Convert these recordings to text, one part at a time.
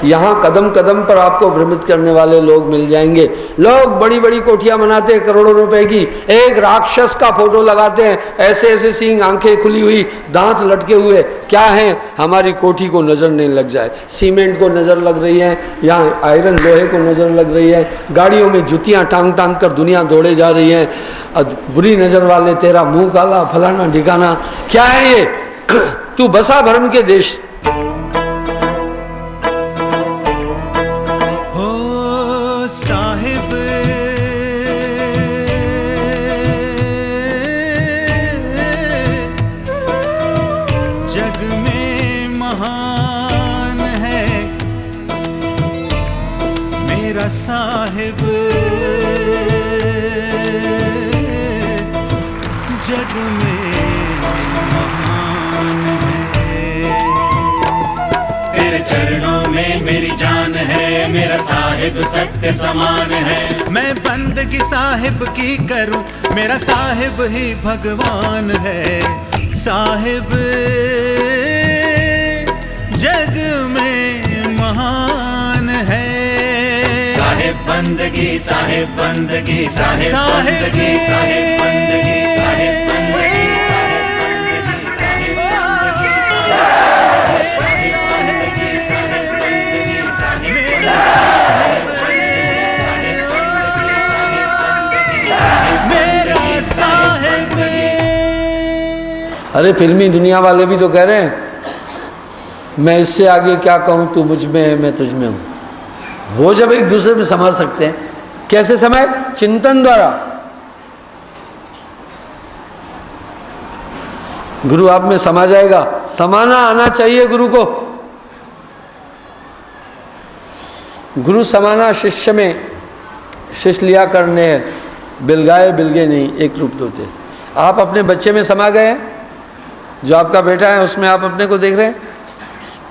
यहाँ कदम कदम पर आपको भ्रमित करने वाले लोग मिल जाएंगे। लोग बड़ी बड़ी कोठियाँ बनाते हैं करोड़ों रुपए की, एक राक्षस का फोटो लगाते हैं, ऐसे ऐसे सींग, आंखें खुली हुई, दांत लटके हुए। क्या है? हमारी कोठी को नज़र नहीं लग जाए, सीमेंट को नज़र लग रही है, यहाँ आयरन लोहे को नज़र लग रही है, गाड़ियों में जुतियाँ टांग टांग कर दुनिया दौड़े जा रही है, बुरी नज़र वाले तेरा मुंह काला, फलाना ठिकाना। क्या है ये? तू बसा भरम के देश। हो साहिब जग में महान है मेरा साहिब, जग में चरणों में मेरी जान है, मेरा साहिब सत्य समान है। मैं बंदगी साहिब की करूं, मेरा साहिब ही भगवान है। साहिब जग में महान है। साहिब बंदगी, साहिब बंदगी, साहिब बंदगी, साहिब बंदगी, साहिब बंदगी। अरे फिल्मी दुनिया वाले भी तो कह रहे हैं, मैं इससे आगे क्या कहूँ, तू मुझ में है, मैं तुझ में हूँ। वो जब एक दूसरे में समझ सकते हैं, कैसे समझ? चिंतन द्वारा। गुरु आप में समा जाएगा, समाना आना चाहिए गुरु को। गुरु समाना शिष्य में, शिष्य लिया करने है, बिलगाए बिलगे नहीं, एक रूप होते। आप अपने बच्चे में समा गए हैं, जो आपका बेटा है उसमें आप अपने को देख रहे हैं।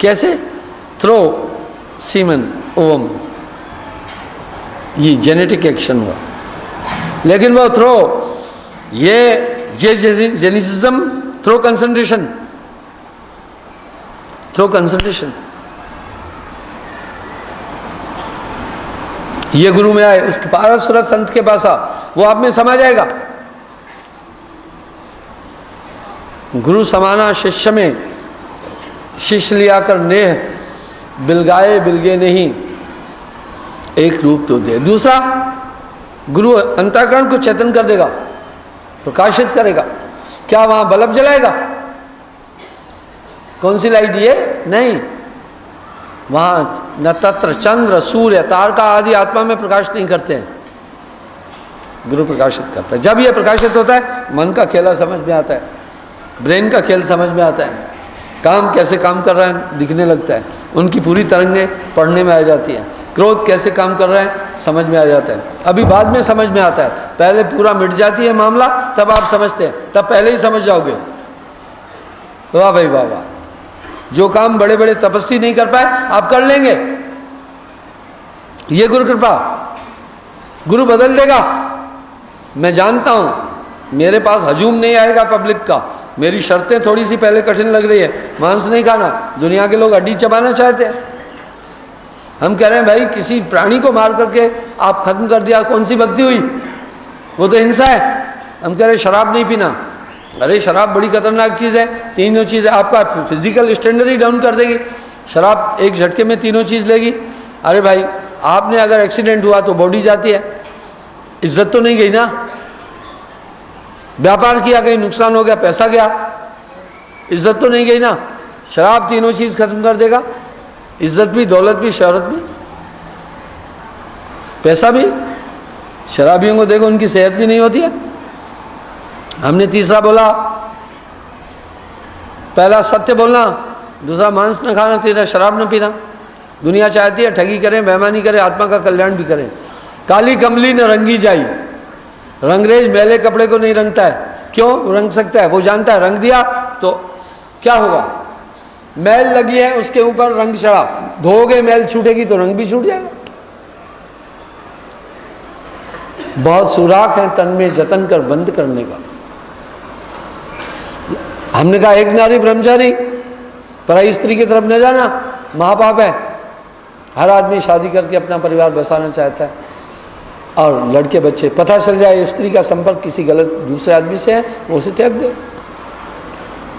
कैसे? थ्रो सीमन ओवम, ये जेनेटिक एक्शन हुआ, लेकिन वो थ्रो ये जेनिसिज्म थ्रो कंसंट्रेशन, थ्रो कंसंट्रेशन। ये गुरु में आए, उसके पारस सूरत संत के पास आ, वो आप में समा जाएगा। गुरु समाना शिष्य में, शिष्य लिया कर नेह, बिलगाए बिलगे नहीं, एक रूप तो दे। दूसरा, गुरु अंतःकरण को चेतन कर देगा, प्रकाशित करेगा। क्या वहां बल्ब जलाएगा? कौन सी लाइट? ये नहीं, वहां नक्षत्र, चंद्र, सूर्य, तारका आदि आत्मा में प्रकाश नहीं करते हैं, गुरु प्रकाशित करता है। जब यह प्रकाशित होता है, मन का खेला समझ में आता है, ब्रेन का खेल समझ में आता है, काम कैसे काम कर रहा है दिखने लगता है, उनकी पूरी तरंगें पढ़ने में आ जाती हैं, क्रोध कैसे काम कर रहा है समझ में आ जाता है। अभी बाद में समझ में आता है, पहले पूरा मिट जाती है मामला, तब आप समझते हैं, तब पहले ही समझ जाओगे। वाह भाई वाह वाह। जो काम बड़े बड़े तपस्वी नहीं कर पाए, आप कर लेंगे। ये गुरु कृपा, गुरु बदल देगा। मैं जानता हूं मेरे पास हजूम नहीं आएगा पब्लिक का, मेरी शर्तें थोड़ी सी पहले कठिन लग रही है। मांस नहीं खाना, दुनिया के लोग हड्डी चबाना चाहते हैं। हम कह रहे हैं भाई किसी प्राणी को मार करके आप खत्म कर दिया, कौन सी भक्ति हुई? वो तो हिंसा है। हम कह रहे शराब नहीं पीना, अरे शराब बड़ी खतरनाक चीज़ है। तीनों चीज़ें आपका फिजिकल स्टैंडर्ड ही डाउन कर देगी। शराब एक झटके में तीनों चीज़ लेगी। अरे भाई आपने अगर एक्सीडेंट हुआ तो बॉडी जाती है, इज्जत तो नहीं गई ना। व्यापार किया, कहीं नुकसान हो गया, पैसा गया, इज्जत तो नहीं गई ना। शराब तीनों चीज़ खत्म कर देगा, इज्जत भी, दौलत भी, शोहरत भी, पैसा भी। शराबियों को देखो, उनकी सेहत भी नहीं होती है। हमने तीसरा बोला, पहला सत्य बोलना, दूसरा मांस न खाना, तीसरा शराब न पीना। दुनिया चाहती है ठगी करें, बेईमानी करें, आत्मा का कल्याण भी करें। काली कमली न रंगी जाई, रंगरेज मैले कपड़े को नहीं रंगता है। क्यों? रंग सकता है, वो जानता है रंग दिया तो क्या होगा। मैल लगी है उसके ऊपर रंग चढ़ा, धोगे मैल छूटेगी तो रंग भी छूट जाएगा। बहुत सुराख है तन में, जतन कर बंद करने का। हमने कहा एक नारी ब्रह्मचारी, पराई स्त्री की तरफ न जाना, महापाप है। हर आदमी शादी करके अपना परिवार बसाना चाहता है, और लड़के बच्चे पता चल जाए स्त्री का संपर्क किसी गलत दूसरे आदमी से है, वो उसे त्याग दे,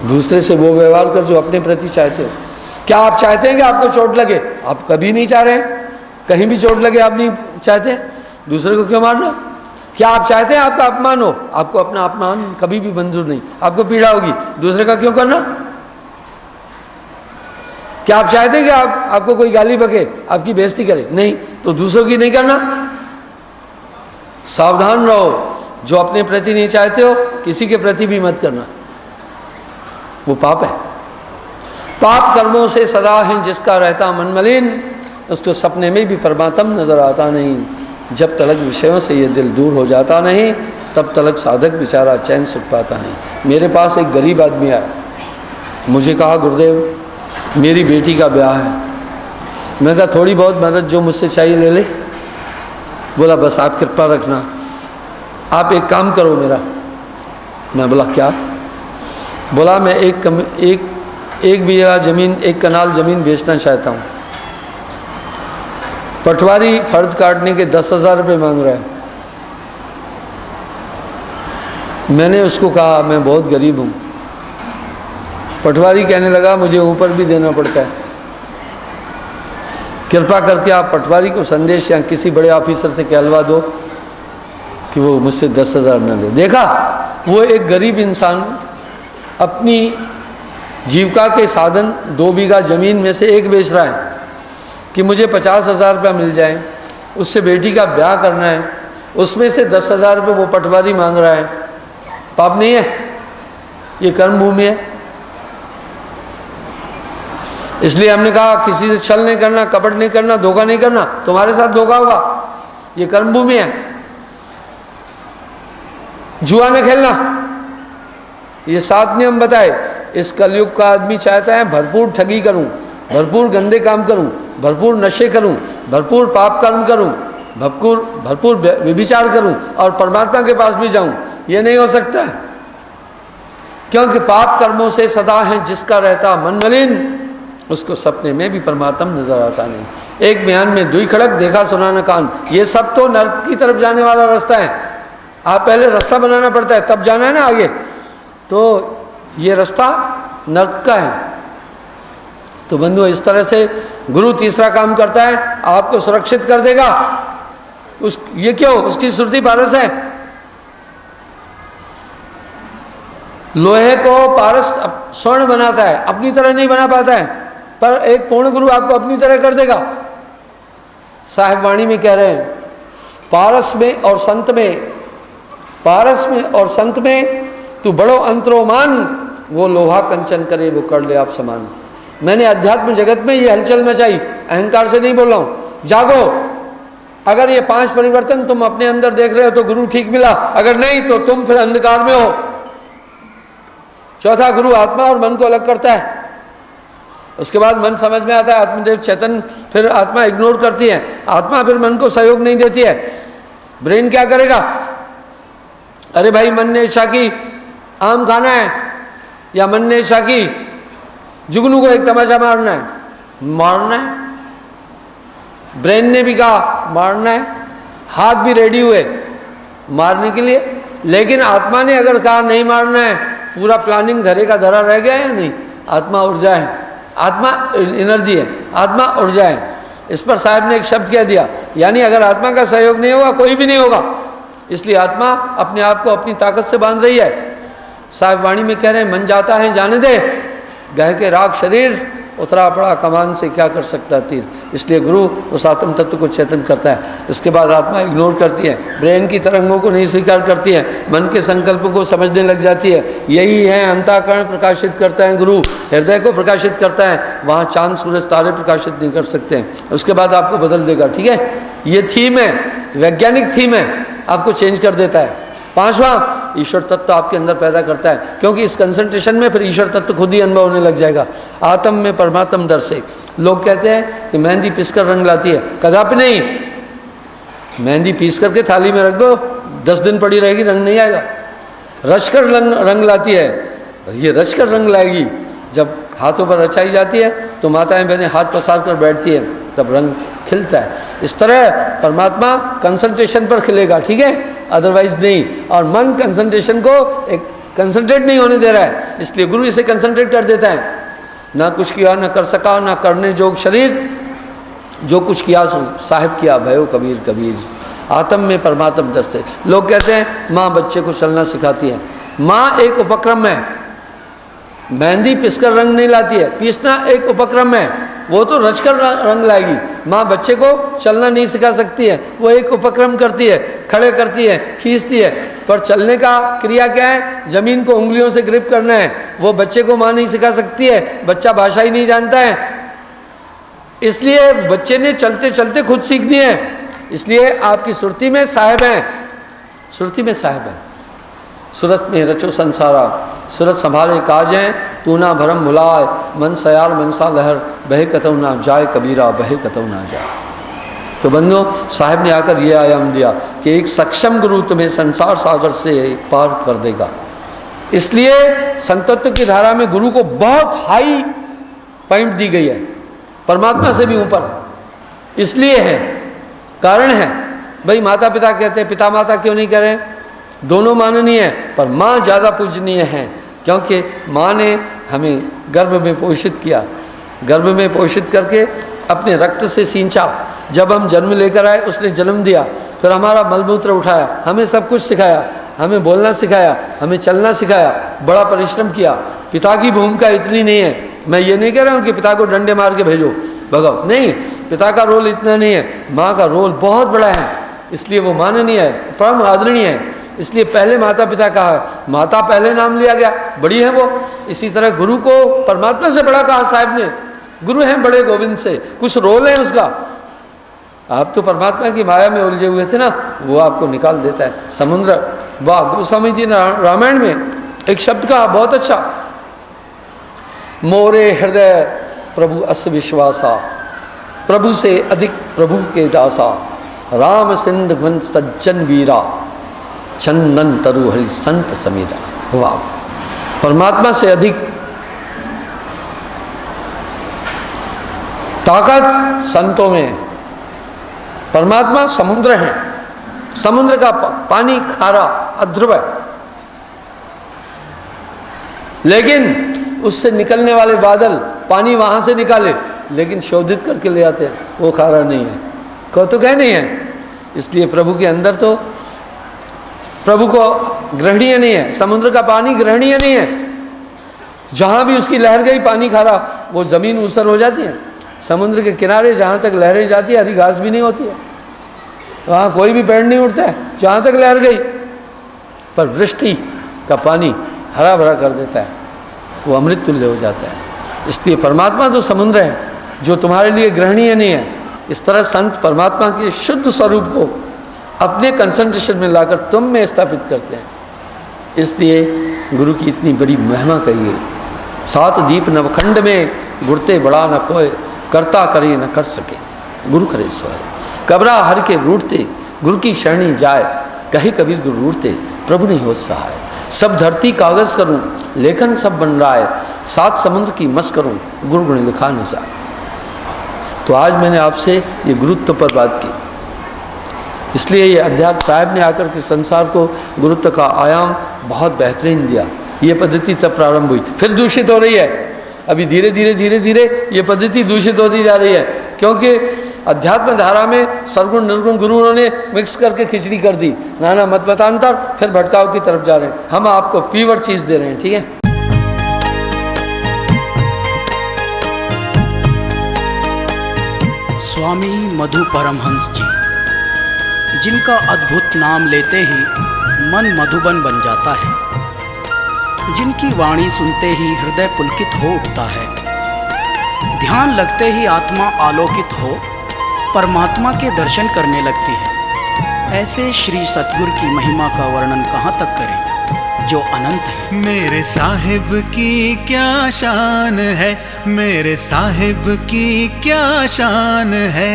दूसरे से वो व्यवहार कर जो अपने प्रति चाहते हो। क्या आप चाहते हैं कि आपको चोट लगे? आप कभी नहीं चाह रहे हैं, कहीं भी चोट लगे आप नहीं चाहते, दूसरे को क्यों मारना? क्या आप चाहते हैं आपका अपमान हो? आपको अपना अपमान कभी भी मंजूर नहीं, आपको पीड़ा होगी, दूसरे का क्यों करना? क्या आप चाहते हैं कि आपको कोई गाली बके, आपकी बेइज्जती करे? नहीं, तो दूसरों की नहीं करना। सावधान रहो, जो अपने प्रति नहीं चाहते हो किसी के प्रति भी मत करना, वो पाप है। पाप कर्मों से सदा है जिसका रहता मन मलिन, उसको सपने में भी परमात्मा नजर आता नहीं। जब तलक विषयों से ये दिल दूर हो जाता नहीं, तब तलक साधक बेचारा चैन सुख पाता नहीं। मेरे पास एक गरीब आदमी आया, मुझे कहा गुरुदेव मेरी बेटी का ब्याह है। मैं कहा थोड़ी बहुत मदद जो मुझसे चाहिए ले ले। बोला बस आप कृपा रखना, आप एक काम करो मेरा। मैं बोला क्या? बोला मैं एक बीघा ज़मीन, 1 कनाल ज़मीन बेचना चाहता हूँ। पटवारी फर्द काटने के 10,000 रुपये मांग रहा है। मैंने उसको कहा मैं बहुत गरीब हूँ। पटवारी कहने लगा मुझे ऊपर भी देना पड़ता है, कृपा करके आप पटवारी को संदेश या किसी बड़े ऑफिसर से कहलवा दो कि वो मुझसे 10,000 न दे। देखा, वो एक गरीब इंसान अपनी जीविका के साधन 2 बीघा ज़मीन में से 1 बेच रहा है कि मुझे 50,000 रुपया मिल जाए, उससे बेटी का ब्याह करना है, उसमें से 10,000 रुपये वो पटवारी मांग रहा है। पाप नहीं है? ये कर्म भूमि है। इसलिए हमने कहा किसी से छल नहीं करना, कपट नहीं करना, धोखा नहीं करना। तुम्हारे साथ धोखा होगा, ये कर्म भूमि है। जुआ में खेलना, ये 7 नियम बताए। इस कलयुग का आदमी चाहता है भरपूर ठगी करूं, भरपूर गंदे काम करूं, भरपूर नशे करूं, भरपूर पाप कर्म करूं, भरपूर व्यभिचार करूं और परमात्मा के पास भी जाऊं। ये नहीं हो सकता, क्योंकि पाप कर्मों से सदा है जिसका रहता मन मलिन, उसको सपने में भी परमात्मा नजर आता नहीं। एक बयान में 2 खड़क देखा सुना न कान। ये सब तो नरक की तरफ जाने वाला रास्ता है। आप पहले रास्ता बनाना पड़ता है, तब जाना है ना आगे। तो ये रास्ता नरक का है। तो बंधु, इस तरह से गुरु तीसरा काम करता है, आपको सुरक्षित कर देगा। ये क्यों? उसकी श्रुति पारस है। लोहे को पारस स्वर्ण बनाता है, अपनी तरह नहीं बना पाता है, पर एक पूर्ण गुरु आपको अपनी तरह कर देगा। साहिब वाणी में कह रहे हैं, पारस में और संत में तू बड़ो अंतरो मान, वो लोहा कंचन करे वो कर ले आप समान। मैंने अध्यात्म जगत में ये हलचल मचाई, अहंकार से नहीं बोल रहा हूँ। जागो, अगर ये 5 परिवर्तन तुम अपने अंदर देख रहे हो तो गुरु ठीक मिला, अगर नहीं तो तुम फिर अंधकार में हो। चौथा, गुरु आत्मा और मन को अलग करता है। उसके बाद मन समझ में आता है, आत्मदेव चेतन, फिर आत्मा इग्नोर करती है, आत्मा फिर मन को सहयोग नहीं देती है। ब्रेन क्या करेगा? अरे भाई, मन ने इच्छा की आम खाना है, या मन ने इच्छा की जुगनू को एक तमाचा मारना है। ब्रेन ने भी कहा मारना है, हाथ भी रेडी हुए मारने के लिए, लेकिन आत्मा ने अगर कहा नहीं मारना है, पूरा प्लानिंग धरे का धरा रह गया या नहीं? आत्मा ऊर्जा है, आत्मा एनर्जी है, आत्मा ऊर्जा है। इस पर साहब ने एक शब्द कह दिया, यानी अगर आत्मा का सहयोग नहीं होगा कोई भी नहीं होगा। इसलिए आत्मा अपने आप को अपनी ताकत से बांध रही है। साहब वाणी में कह रहे हैं, मन जाता है जाने दे, गह के राग शरीर, उतरा पड़ा कमान से क्या कर सकता तीर। इसलिए गुरु उस आत्म तत्व को चेतन करता है। उसके बाद आत्मा इग्नोर करती है, ब्रेन की तरंगों को नहीं स्वीकार करती है, मन के संकल्प को समझने लग जाती है। यही है अंतःकरण प्रकाशित करता है गुरु, हृदय को प्रकाशित करता है। वहाँ चांद सूरज तारे प्रकाशित नहीं कर सकते हैं। उसके बाद आपको बदल देगा। ठीक है, ये थीम है, वैज्ञानिक थीम है, आपको चेंज कर देता है। 5वां, ईश्वर तत्व आपके अंदर पैदा करता है, क्योंकि इस कंसंट्रेशन में फिर ईश्वर तत्व खुद ही अनुभव होने लग जाएगा। आत्म में परमात्म दर्शे। लोग कहते हैं कि मेहंदी पीसकर रंग लाती है, कदापि नहीं। मेहंदी पीस करके थाली में रख दो, 10 दिन पड़ी रहेगी, रंग नहीं आएगा। रचकर रंग लाती है, ये रचकर रंग लाएगी। जब हाथों पर रचाई जाती है तो माताएं बहनें हाथ पसार कर बैठती है, तब रंग खिलता है। इस तरह परमात्मा कंसंट्रेशन पर खिलेगा, ठीक है, अदरवाइज नहीं। और मन कंसंट्रेशन को एक कंसंट्रेट नहीं होने दे रहा है, इसलिए गुरु इसे कंसंट्रेट कर देता है। ना कुछ किया, ना कर सका, ना करने जोग शरीर, जो कुछ किया सो साहिब किया भयो कबीर कबीर। आत्म में परमात्म दर से। लोग कहते हैं माँ बच्चे को चलना सिखाती है। माँ एक उपक्रम है, मेहंदी पिसकर रंग नहीं लाती है, पीसना एक उपक्रम है, वो तो रचकर रंग लाएगी। माँ बच्चे को चलना नहीं सिखा सकती है, वो एक उपक्रम करती है, खड़े करती है, खींचती है, पर चलने का क्रिया क्या है? जमीन को उंगलियों से ग्रिप करना है। वो बच्चे को माँ नहीं सिखा सकती है, बच्चा भाषा ही नहीं जानता है, इसलिए बच्चे ने चलते चलते खुद सीखनी है। इसलिए आपकी सुरती में साहिब हैं, सुरती में साहिब हैं। सूरत में रचो संसारा, सूरत संभाले काज हैं, तू ना भरम भुलाए, मन सयाल मनसा लहर, बहे कतौ ना जाए कबीरा, बहे कतौ ना जाए। तो बंधुओं, साहिब ने आकर ये आयाम दिया कि एक सक्षम गुरु तुम्हें संसार सागर से पार कर देगा। इसलिए संतत्व की धारा में गुरु को बहुत हाई पॉइंट दी गई है, परमात्मा से भी ऊपर। इसलिए है, कारण है। भाई माता पिता कहते हैं, पिता माता क्यों नहीं कह रहे? दोनों माननीय है, पर माँ ज़्यादा पूजनीय है, क्योंकि माँ ने हमें गर्भ में पोषित किया, गर्भ में पोषित करके अपने रक्त से सींचा। जब हम जन्म लेकर आए उसने जन्म दिया, फिर हमारा मलमूत्र उठाया, हमें सब कुछ सिखाया, हमें बोलना सिखाया, हमें चलना सिखाया, बड़ा परिश्रम किया। पिता की भूमिका इतनी नहीं है। मैं ये नहीं कह रहा हूँ कि पिता को डंडे मार के भेजो भगाओ, नहीं, पिता का रोल इतना नहीं है, माँ का रोल बहुत बड़ा है। इसलिए वो माननीय है, परम आदरणीय है। इसलिए पहले माता पिता कहा, माता पहले नाम लिया गया, बड़ी है वो। इसी तरह गुरु को परमात्मा से बड़ा कहा साहब ने, गुरु हैं बड़े गोविंद से, कुछ रोल है उसका। आप तो परमात्मा की माया में उलझे हुए थे ना, वो आपको निकाल देता है। समुद्र, वाह, गोस्वामी जी ने रामायण में एक शब्द कहा बहुत अच्छा, मोरे हृदय प्रभु अस विश्वासा, प्रभु से अधिक प्रभु के दासा, राम सिंध घन सज्जन वीरा, चंदन तरु हरि संत समीरा। वाह, परमात्मा से अधिक ताकत संतों में। परमात्मा समुद्र है, समुद्र का पानी खारा अध्रुव है, लेकिन उससे निकलने वाले बादल पानी वहाँ से निकाले, लेकिन शोधित करके ले आते हैं, वो खारा नहीं है, कौतुक है नहीं है। इसलिए प्रभु के अंदर तो प्रभु को ग्रहणीय नहीं है, समुद्र का पानी ग्रहणीय नहीं है। जहाँ भी उसकी लहर गई पानी खारा, वो ज़मीन ऊसर हो जाती है। समुद्र के किनारे जहाँ तक लहरें जाती है हरी घास भी नहीं होती है, वहाँ कोई भी पेड़ नहीं उठता है जहाँ तक लहर गई, पर वृष्टि का पानी हरा भरा कर देता है, वो अमृत तुल्य हो जाता है। इसलिए परमात्मा तो समुद्र है जो तुम्हारे लिए ग्रहणीय नहीं है। इस तरह संत परमात्मा के शुद्ध स्वरूप को अपने कंसंट्रेशन में लाकर तुम में स्थापित करते हैं। इसलिए गुरु की इतनी बड़ी महिमा कही है। सात दीप नवखंड में गुरते बड़ा न कोय, करता करे न कर सके, गुरु करे सोए। कबरा हर के रूठते, गुरु की शरणी जाए, कहे कबीर गुरु रूठते, प्रभु नहीं हो सहाय। सब धरती कागज़ करूं, लेखन सब बन रहा है, सात समुद्र की मस करूं, गुरु गुण लिखा न जाए। तो आज मैंने आपसे ये गुरुत्व पर बात की, इसलिए ये अध्यात्म साहब ने आकर के संसार को गुरुत्व का आयाम बहुत बेहतरीन दिया। ये पद्धति तब प्रारंभ हुई, फिर दूषित हो रही है। अभी धीरे धीरे धीरे धीरे ये पद्धति दूषित होती जा रही है, क्योंकि अध्यात्म धारा में सरगुण निर्गुण गुरुओं ने मिक्स करके खिचड़ी कर दी, नाना मत मतांतर, फिर भटकाव की तरफ जा रहे हैं। हम आपको प्योर चीज़ दे रहे हैं, ठीक है। स्वामी मधु परमहंस जी, जिनका अद्भुत नाम लेते ही मन मधुबन बन जाता है, जिनकी वाणी सुनते ही हृदय पुलकित हो उठता है, ध्यान लगते ही आत्मा आलोकित हो परमात्मा के दर्शन करने लगती है। ऐसे श्री सतगुरु की महिमा का वर्णन कहाँ तक करें जो अनंत है। मेरे साहिब की क्या शान है, मेरे साहिब की क्या शान है,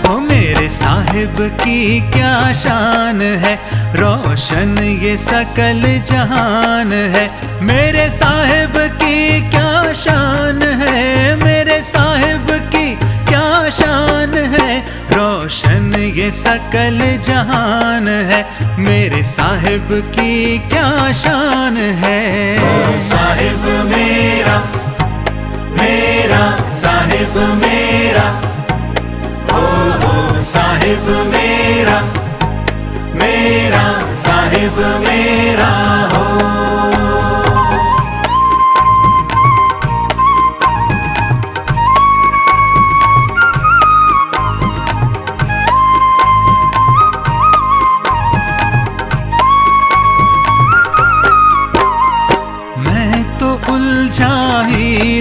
ओ मेरे साहिब साहिब की क्या शान है, रोशन ये सकल जहान है। मेरे साहिब की क्या शान है, मेरे साहिब की क्या शान है, रोशन ये सकल जहान है। मेरे साहिब की क्या शान है। साहिब मेरा, मेरा साहिब मेरा, हो साहिब मेरा, मेरा साहिब मेरा हो।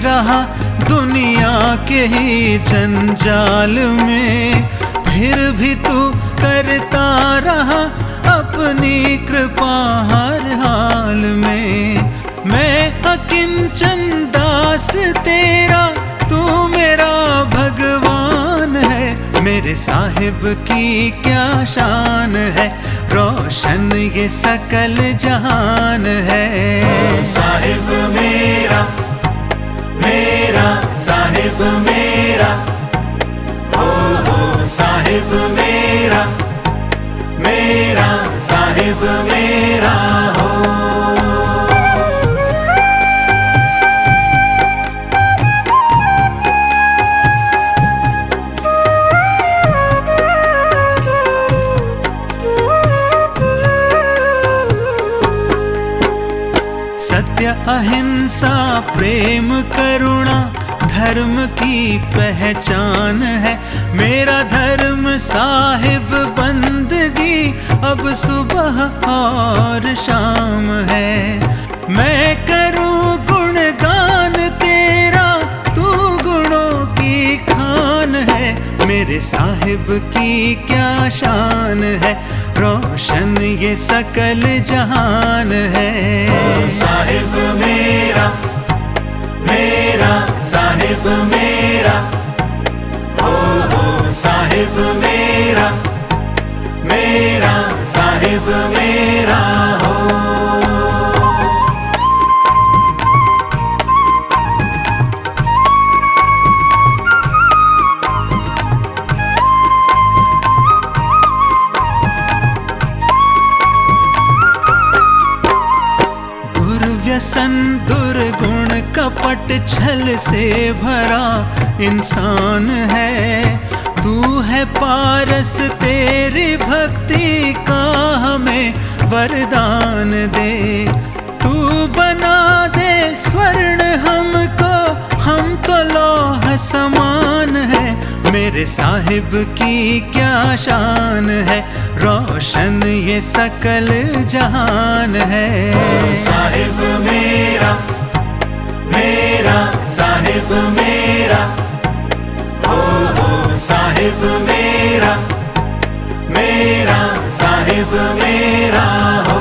रहा दुनिया के ही जंजाल में, फिर भी तू करता रहा अपनी कृपा हर हाल में। मैं अकिंचन दास तेरा, तू मेरा भगवान है। मेरे साहिब की क्या शान है, रोशन ये सकल जहान है। साहिब मेरा, मेरा साहिब मेरा, हो साहिब मेरा, मेरा साहिब मेरा हो। सत्य अहिंसा प्रेम करुणा धर्म की पहचान है। मेरा धर्म साहिब बंदगी अब सुबह और शाम है। मैं करूं गुणगान तेरा, तू गुणों की खान है। मेरे साहिब की क्या शान है, रोशन ये सकल जहान है। साहिब मेरा, मेरा साहिब मेरा, हो साहिब मेरा, मेरा साहिब मेरा हो। व्यसन दुर्गुण कपट छल से भरा इंसान है। तू है पारस, तेरी भक्ति का हमें वरदान दे। तू बना दे स्वर्ण हमको, हम तो लौह समान है। मेरे साहिब की क्या शान है, रोशन ये सकल जहान है। साहिब मेरा, मेरा साहिब मेरा, हो साहिब मेरा, मेरा साहिब मेरा हो।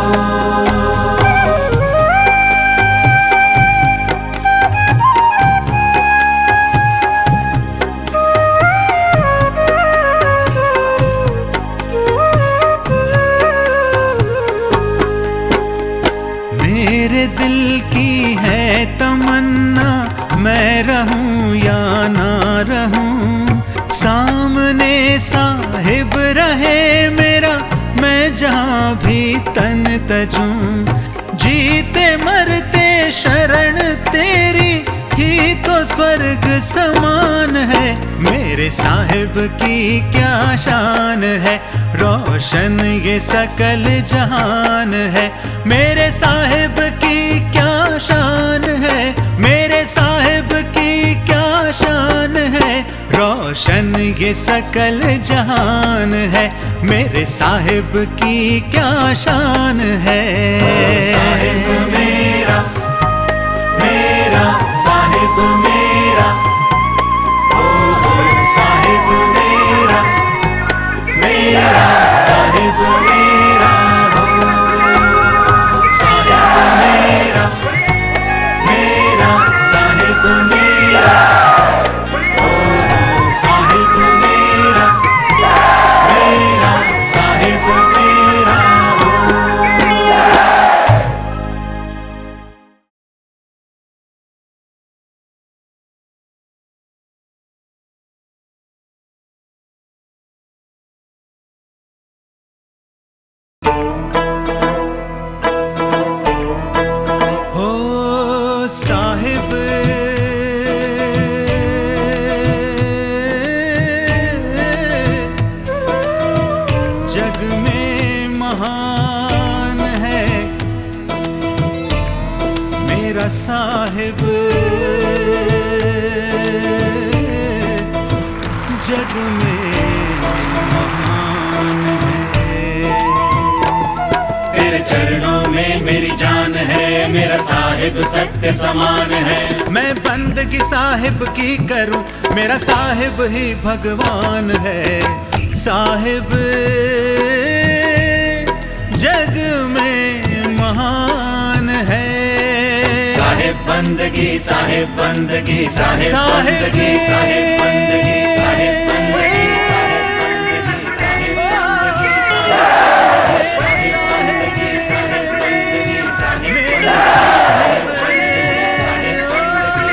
मेरे दिल की है तमन्ना, मैं रहूं या ना रहूं, सामने साहिब रहे मेरा, मैं जहां भी तन तजूं। जीते मरते शरण तेरी ही तो स्वर्ग समान है। मेरे साहिब की क्या शान है, रोशन ये सकल जहान है। मेरे साहिब की क्या शान है, मेरे साहिब की क्या शान है, रोशन ये सकल जहान है। मेरे साहिब की क्या शान है। साहिब मेरा, मेरा साहिब मेरा, हो साहिब मेरा, मेरा साहिब मेरा हो। साहिब मेरा, मेरा साहिब मेरा, हो साहिब मेरा, मेरा जग में महान है। तेरे चरणों में मेरी जान है, मेरा साहिब सत्य समान है। मैं बंदगी साहिब की करूं, मेरा साहिब ही भगवान है। साहिब जग में महान है। साहिब बंदगी, साहिब बंदगी, साहिब साहिब बंदगी, साहिब बंदगी, साहिब बंदगी, साहिब बंदगी, साहिब बंदगी,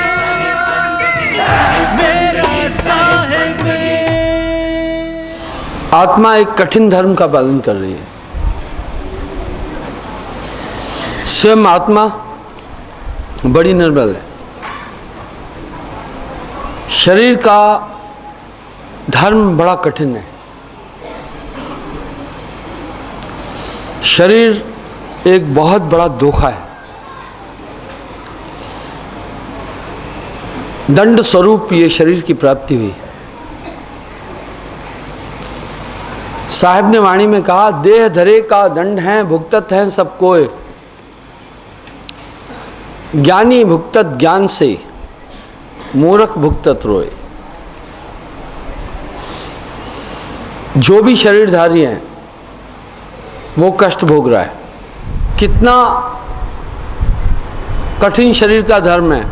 साहिब बंदगी, साहिब मेरा साहिब। आत्मा एक कठिन धर्म का पालन कर रही है। स्वयं आत्मा बड़ी निर्बल है। शरीर का धर्म बड़ा कठिन है। शरीर एक बहुत बड़ा धोखा है। दंड स्वरूप ये शरीर की प्राप्ति हुई। साहिब ने वाणी में कहा, देह धरे का दंड है, भुगतत है सब कोय। ज्ञानी भुगतत ज्ञान से, मूर्ख भुगतत रोए। जो भी शरीरधारी हैं वो कष्ट भोग रहा है। कितना कठिन शरीर का धर्म है।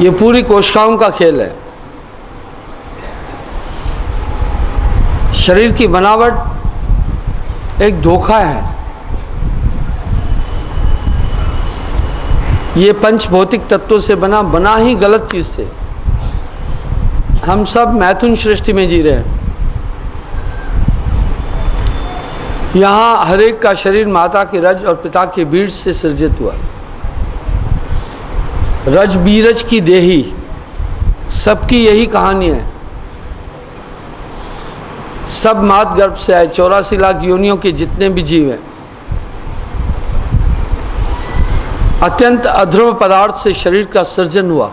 ये पूरी कोशिकाओं का खेल है। शरीर की बनावट एक धोखा है। ये पंच भौतिक तत्वों से बना ही गलत चीज से। हम सब मैथुन सृष्टि में जी रहे हैं। यहाँ हर एक का शरीर माता के रज और पिता के बीज से सृजित हुआ। रज बीरज की देही, सबकी यही कहानी है। सब मात गर्भ से आए। 84 लाख योनियों के जितने भी जीव हैं, अत्यंत अध्रुव पदार्थ से शरीर का सृजन हुआ।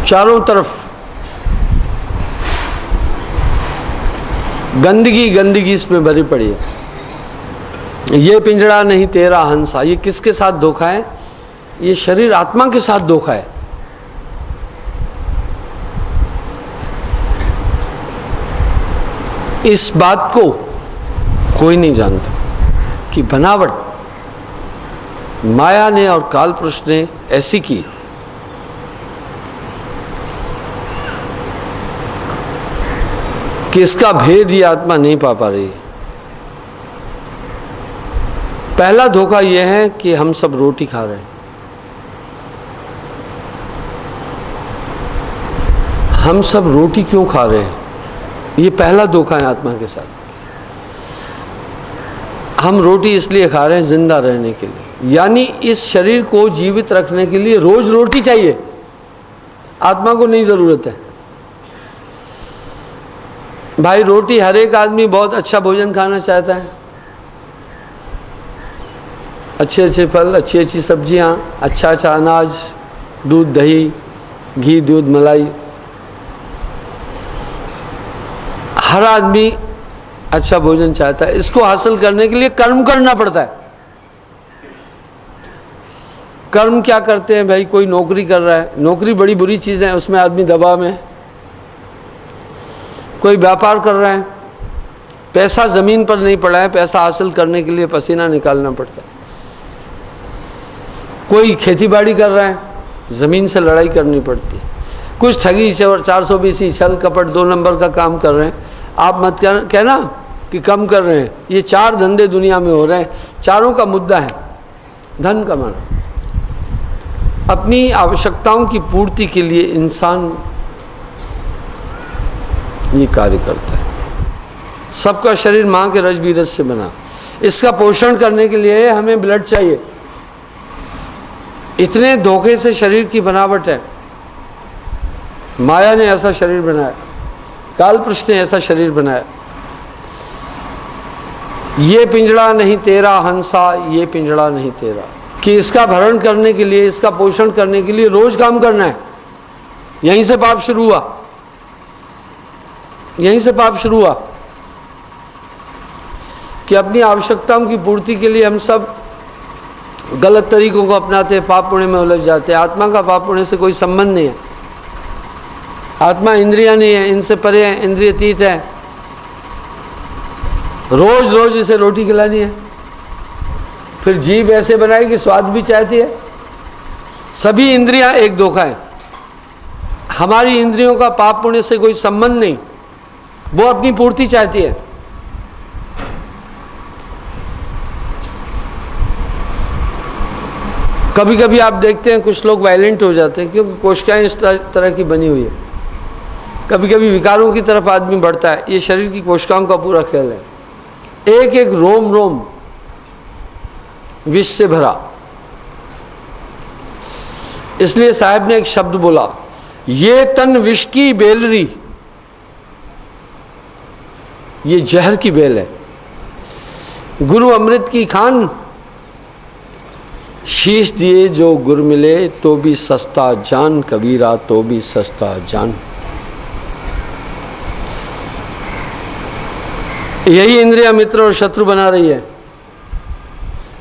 चारों तरफ गंदगी गंदगी इसमें भरी पड़ी है। ये पिंजड़ा नहीं तेरा हंसा। ये किसके साथ धोखा है? ये शरीर आत्मा के साथ धोखा है। इस बात को कोई नहीं जानता कि बनावट माया ने और काल पुरुष ने ऐसी की कि इसका भेद ये आत्मा नहीं पा रही है। पहला धोखा यह है कि हम सब रोटी खा रहे हैं। हम सब रोटी क्यों खा रहे हैं? ये पहला धोखा है आत्मा के साथ। हम रोटी इसलिए खा रहे हैं जिंदा रहने के लिए, यानी इस शरीर को जीवित रखने के लिए रोज रोटी चाहिए। आत्मा को नहीं जरूरत है। भाई रोटी हर एक आदमी बहुत अच्छा भोजन खाना चाहता है। अच्छे अच्छे फल, अच्छी अच्छी सब्जियां, अच्छा अच्छा अनाज, दूध दही, घी दूध मलाई। हर आदमी अच्छा भोजन चाहता है। इसको हासिल करने के लिए कर्म करना पड़ता है। कर्म क्या करते हैं भाई? कोई नौकरी कर रहा है, नौकरी बड़ी बुरी चीज़ है, उसमें आदमी दबाव में। कोई व्यापार कर रहा है, पैसा ज़मीन पर नहीं पड़ा है, पैसा हासिल करने के लिए पसीना निकालना पड़ता है। कोई खेतीबाड़ी कर रहा है, ज़मीन से लड़ाई करनी पड़ती है। कुछ ठगी 420 छल कपट 2 नंबर का काम कर रहे हैं। आप मत कहना कि कम कर रहे हैं। ये 4 धंधे दुनिया में हो रहे हैं। चारों का मुद्दा है धन कमाना। अपनी आवश्यकताओं की पूर्ति के लिए इंसान ये कार्य करता है। सबका शरीर माँ के रज बीरज से बना। इसका पोषण करने के लिए हमें ब्लड चाहिए। इतने धोखे से शरीर की बनावट है। माया ने ऐसा शरीर बनाया, काल पुरुष ने ऐसा शरीर बनाया। ये पिंजड़ा नहीं तेरा हंसा, ये पिंजड़ा नहीं तेरा। कि इसका भरण करने के लिए, इसका पोषण करने के लिए रोज काम करना है। यहीं से पाप शुरू हुआ, यहीं से पाप शुरू हुआ कि अपनी आवश्यकताओं की पूर्ति के लिए हम सब गलत तरीकों को अपनाते हैं, पाप पुण्य में उलझ जाते हैं। आत्मा का पाप पुण्य से कोई संबंध नहीं है। आत्मा इंद्रियां नहीं है, इनसे परे है, इंद्रिय अतीत है। रोज रोज इसे रोटी खिलानी है, फिर जीभ ऐसे बनाई कि स्वाद भी चाहती है। सभी इंद्रियां एक धोखा है। हमारी इंद्रियों का पाप पुण्य से कोई संबंध नहीं, वो अपनी पूर्ति चाहती है। कभी कभी आप देखते हैं कुछ लोग वायलेंट हो जाते हैं क्योंकि कोशिकाएं इस तरह की बनी हुई है। कभी कभी विकारों की तरफ आदमी बढ़ता है। ये शरीर की कोशिकाओं का पूरा खेल है। एक एक रोम रोम विष से भरा। इसलिए साहब ने एक शब्द बोला, ये तन विष की बेलरी, ये जहर की बेल है। गुरु अमृत की खान, शीश दिए जो गुर मिले तो भी सस्ता जान, कबीरा तो भी सस्ता जान। यही इंद्रिया मित्र और शत्रु बना रही है।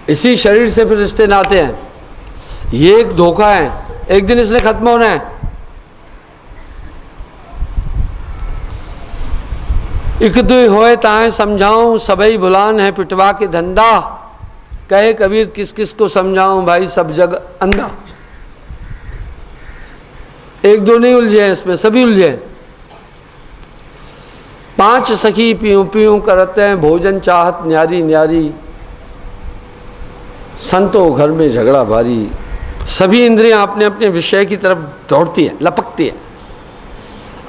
इसी शरीर से फिर रिश्ते नाते हैं। ये एक धोखा है, एक दिन इसने खत्म होना है। इक दुई होए ताए समझाऊं, सबई भुलान है पिटवा के धंधा। कहे कबीर किस किस को समझाऊं, भाई सब जग अंधा। एक दो नहीं उलझे हैं इसमें, सभी उलझे हैं। 5 सखी पीऊं पीऊं करते हैं, भोजन चाहत न्यारी न्यारी। संतो घर में झगड़ा भारी। सभी इंद्रियां अपने अपने विषय की तरफ दौड़ती है, लपकती है।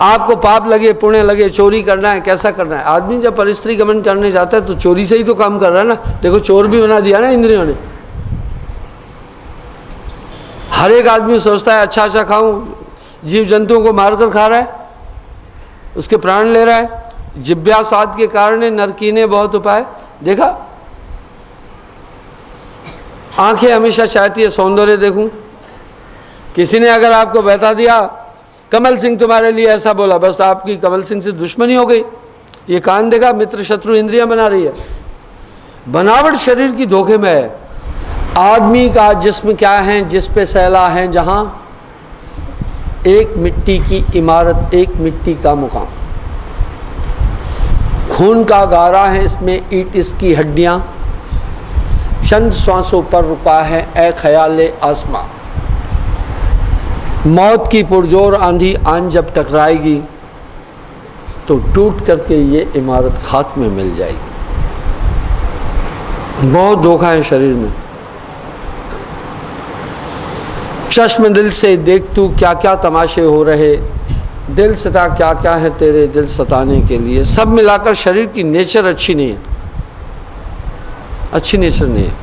आपको पाप लगे, पुण्य लगे, चोरी करना है, कैसा करना है। आदमी जब परिस्त्री गमन करने जाता है तो चोरी से ही तो काम कर रहा है ना। देखो चोर भी बना दिया ना इंद्रियों ने। हर एक आदमी सोचता है अच्छा अच्छा खाऊं, जीव जंतुओं को मारकर खा रहा है, उसके प्राण ले रहा है। जिब्या स्वाद के कारण नरकीने बहुत उपाय। देखा, आंखें हमेशा चाहती है सौंदर्य देखूं। किसी ने अगर आपको बता दिया कमल सिंह तुम्हारे लिए ऐसा बोला, बस आपकी कमल सिंह से दुश्मनी हो गई। ये कान देखा, मित्र शत्रु इंद्रियां बना रही है। बनावट शरीर की धोखे में है। आदमी का जिस्म क्या है, जिस पे सैला है जहां, एक मिट्टी की इमारत, एक मिट्टी का मुकाम। खून का गारा है इसमें, ईंट इसकी हड्डियां। चंद श्वासों पर रुका है ए ख्याले आसमां। मौत की पुरजोर आंधी आन जब टकराएगी तो टूट करके ये इमारत खाक में मिल जाएगी। बहुत धोखा है शरीर में। चश्म दिल से देख तू क्या क्या तमाशे हो रहे, दिल सता क्या क्या है तेरे दिल सताने के लिए। सब मिलाकर शरीर की नेचर अच्छी नहीं है, अच्छी नेचर नहीं है।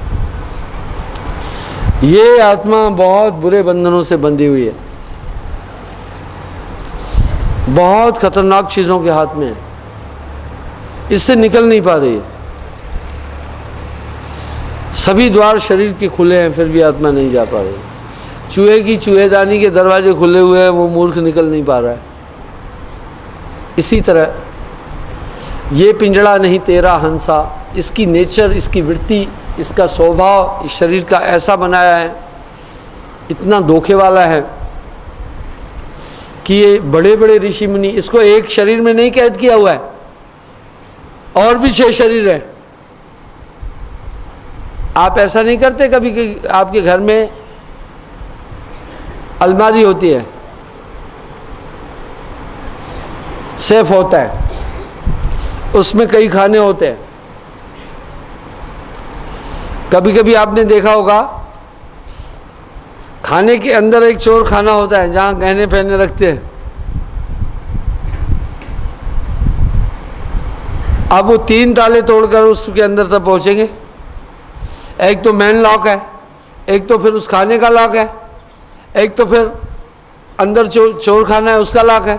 ये आत्मा बहुत बुरे बंधनों से बंधी हुई है, बहुत खतरनाक चीज़ों के हाथ में है, इससे निकल नहीं पा रही है। सभी द्वार शरीर के खुले हैं फिर भी आत्मा नहीं जा पा रही। चूहे की चूहेदानी के दरवाजे खुले हुए हैं, वो मूर्ख निकल नहीं पा रहा है। इसी तरह ये पिंजड़ा नहीं तेरा हंसा, इसकी नेचर, इसकी वृत्ति, इसका स्वभाव इस शरीर का ऐसा बनाया है, इतना धोखे वाला है कि ये बड़े बड़े ऋषि मुनि, इसको एक शरीर में नहीं कैद किया हुआ है, और भी 6 शरीर है। आप ऐसा नहीं करते कभी कि आपके घर में अलमारी होती है, सेफ होता है, उसमें कई खाने होते हैं। कभी कभी आपने देखा होगा खाने के अंदर एक चोर खाना होता है जहां गहने पहने रखते हैं। अब वो 3 ताले तोड़कर उसके अंदर तक पहुंचेंगे। एक तो मेन लॉक है, एक तो फिर उस खाने का लॉक है, एक तो फिर अंदर चोर खाना है उसका लॉक है।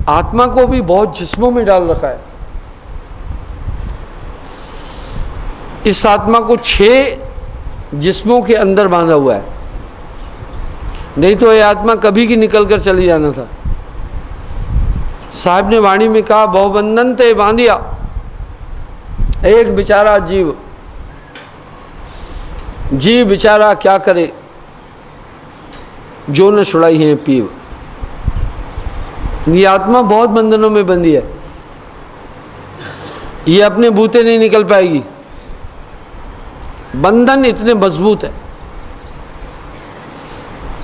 आत्मा को भी बहुत जिस्मों में डाल रखा है। इस आत्मा को 6 जिस्मों के अंदर बांधा हुआ है, नहीं तो ये आत्मा कभी की निकल कर चली जाना था। साहब ने वाणी में कहा, बहुबंधन ते बांधिया एक बेचारा जीव, जीव बेचारा क्या करे, जो न छुड़ाई है पीव। ये आत्मा बहुत बंधनों में बंधी है, ये अपने बूते नहीं निकल पाएगी। बंधन इतने मजबूत है।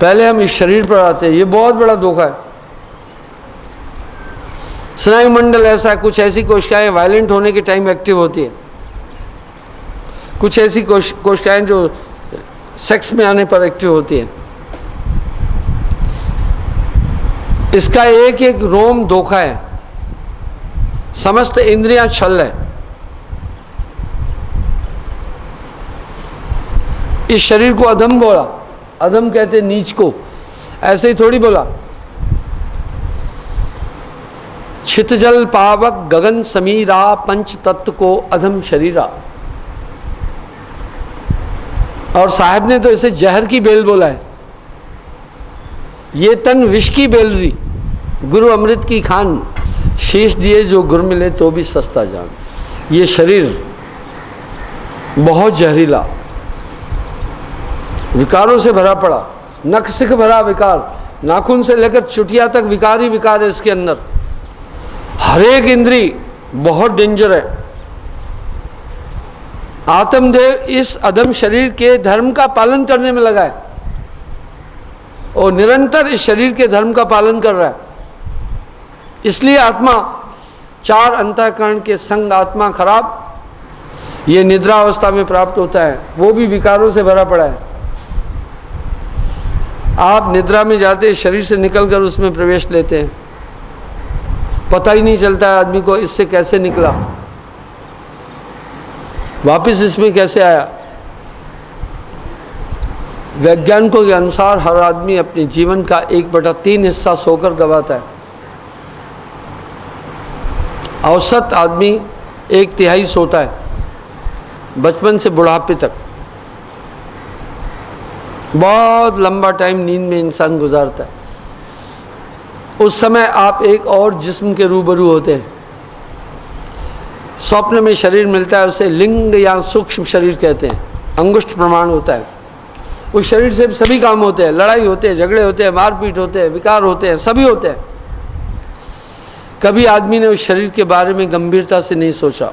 पहले हम इस शरीर पर आते हैं, ये बहुत बड़ा धोखा है। स्नायु मंडल ऐसा है, कुछ ऐसी कोशिकाएं वायलेंट होने के टाइम एक्टिव होती है, कुछ ऐसी कोशिकाएं जो सेक्स में आने पर एक्टिव होती है। इसका एक एक रोम धोखा है, समस्त इंद्रियां छल है। इस शरीर को अधम बोला, अधम कहते नीच को, ऐसे ही थोड़ी बोला। छितजल पावक गगन समीरा, पंच तत्व को अधम शरीरा। और साहब ने तो इसे जहर की बेल बोला है। ये तन विष की बेलरी, गुरु अमृत की खान, शीश दिए जो गुर मिले तो भी सस्ता जान। ये शरीर बहुत जहरीला, विकारों से भरा पड़ा, नख सिख भरा विकार, नाखून से लेकर चुटिया तक विकार ही विकार है इसके अंदर। हर एक इंद्री बहुत डेंजर है। आत्मदेव इस अधम शरीर के धर्म का पालन करने में लगा है और निरंतर इस शरीर के धर्म का पालन कर रहा है। इसलिए आत्मा चार अंतःकरण के संग आत्मा खराब, ये निद्रा अवस्था में प्राप्त होता है, वो भी विकारों से भरा पड़ा है। आप निद्रा में जाते शरीर से निकलकर उसमें प्रवेश लेते हैं, पता ही नहीं चलता है आदमी को इससे कैसे निकला, वापस इसमें कैसे आया। वैज्ञानिकों के अनुसार हर आदमी अपने जीवन का 1/3 हिस्सा सोकर गवाता है। औसत आदमी 1/3 सोता है, बचपन से बुढ़ापे तक बहुत लंबा टाइम नींद में इंसान गुजारता है। उस समय आप एक और जिस्म के रूबरू होते हैं। स्वप्न में शरीर मिलता है, उसे लिंग या सूक्ष्म शरीर कहते हैं, अंगुष्ठ प्रमाण होता है। उस शरीर से सभी काम होते हैं, लड़ाई होते हैं, झगड़े होते हैं, मारपीट होते हैं, विकार होते हैं, सभी होते हैं। कभी आदमी ने उस शरीर के बारे में गंभीरता से नहीं सोचा।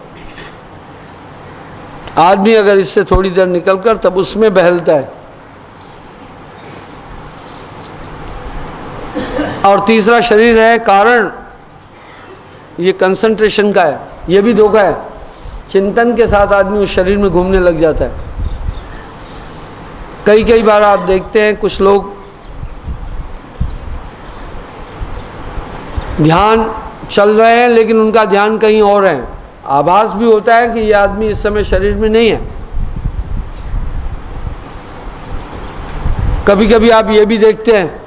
आदमी अगर इससे थोड़ी देर निकलकर तब उसमें बहलता है। और तीसरा शरीर है कारण, ये कंसंट्रेशन का है, ये भी धोखा है। चिंतन के साथ आदमी उस शरीर में घूमने लग जाता है। कई बार आप देखते हैं कुछ लोग ध्यान चल रहे हैं लेकिन उनका ध्यान कहीं और है। आभास भी होता है कि ये आदमी इस समय शरीर में नहीं है। कभी कभी आप ये भी देखते हैं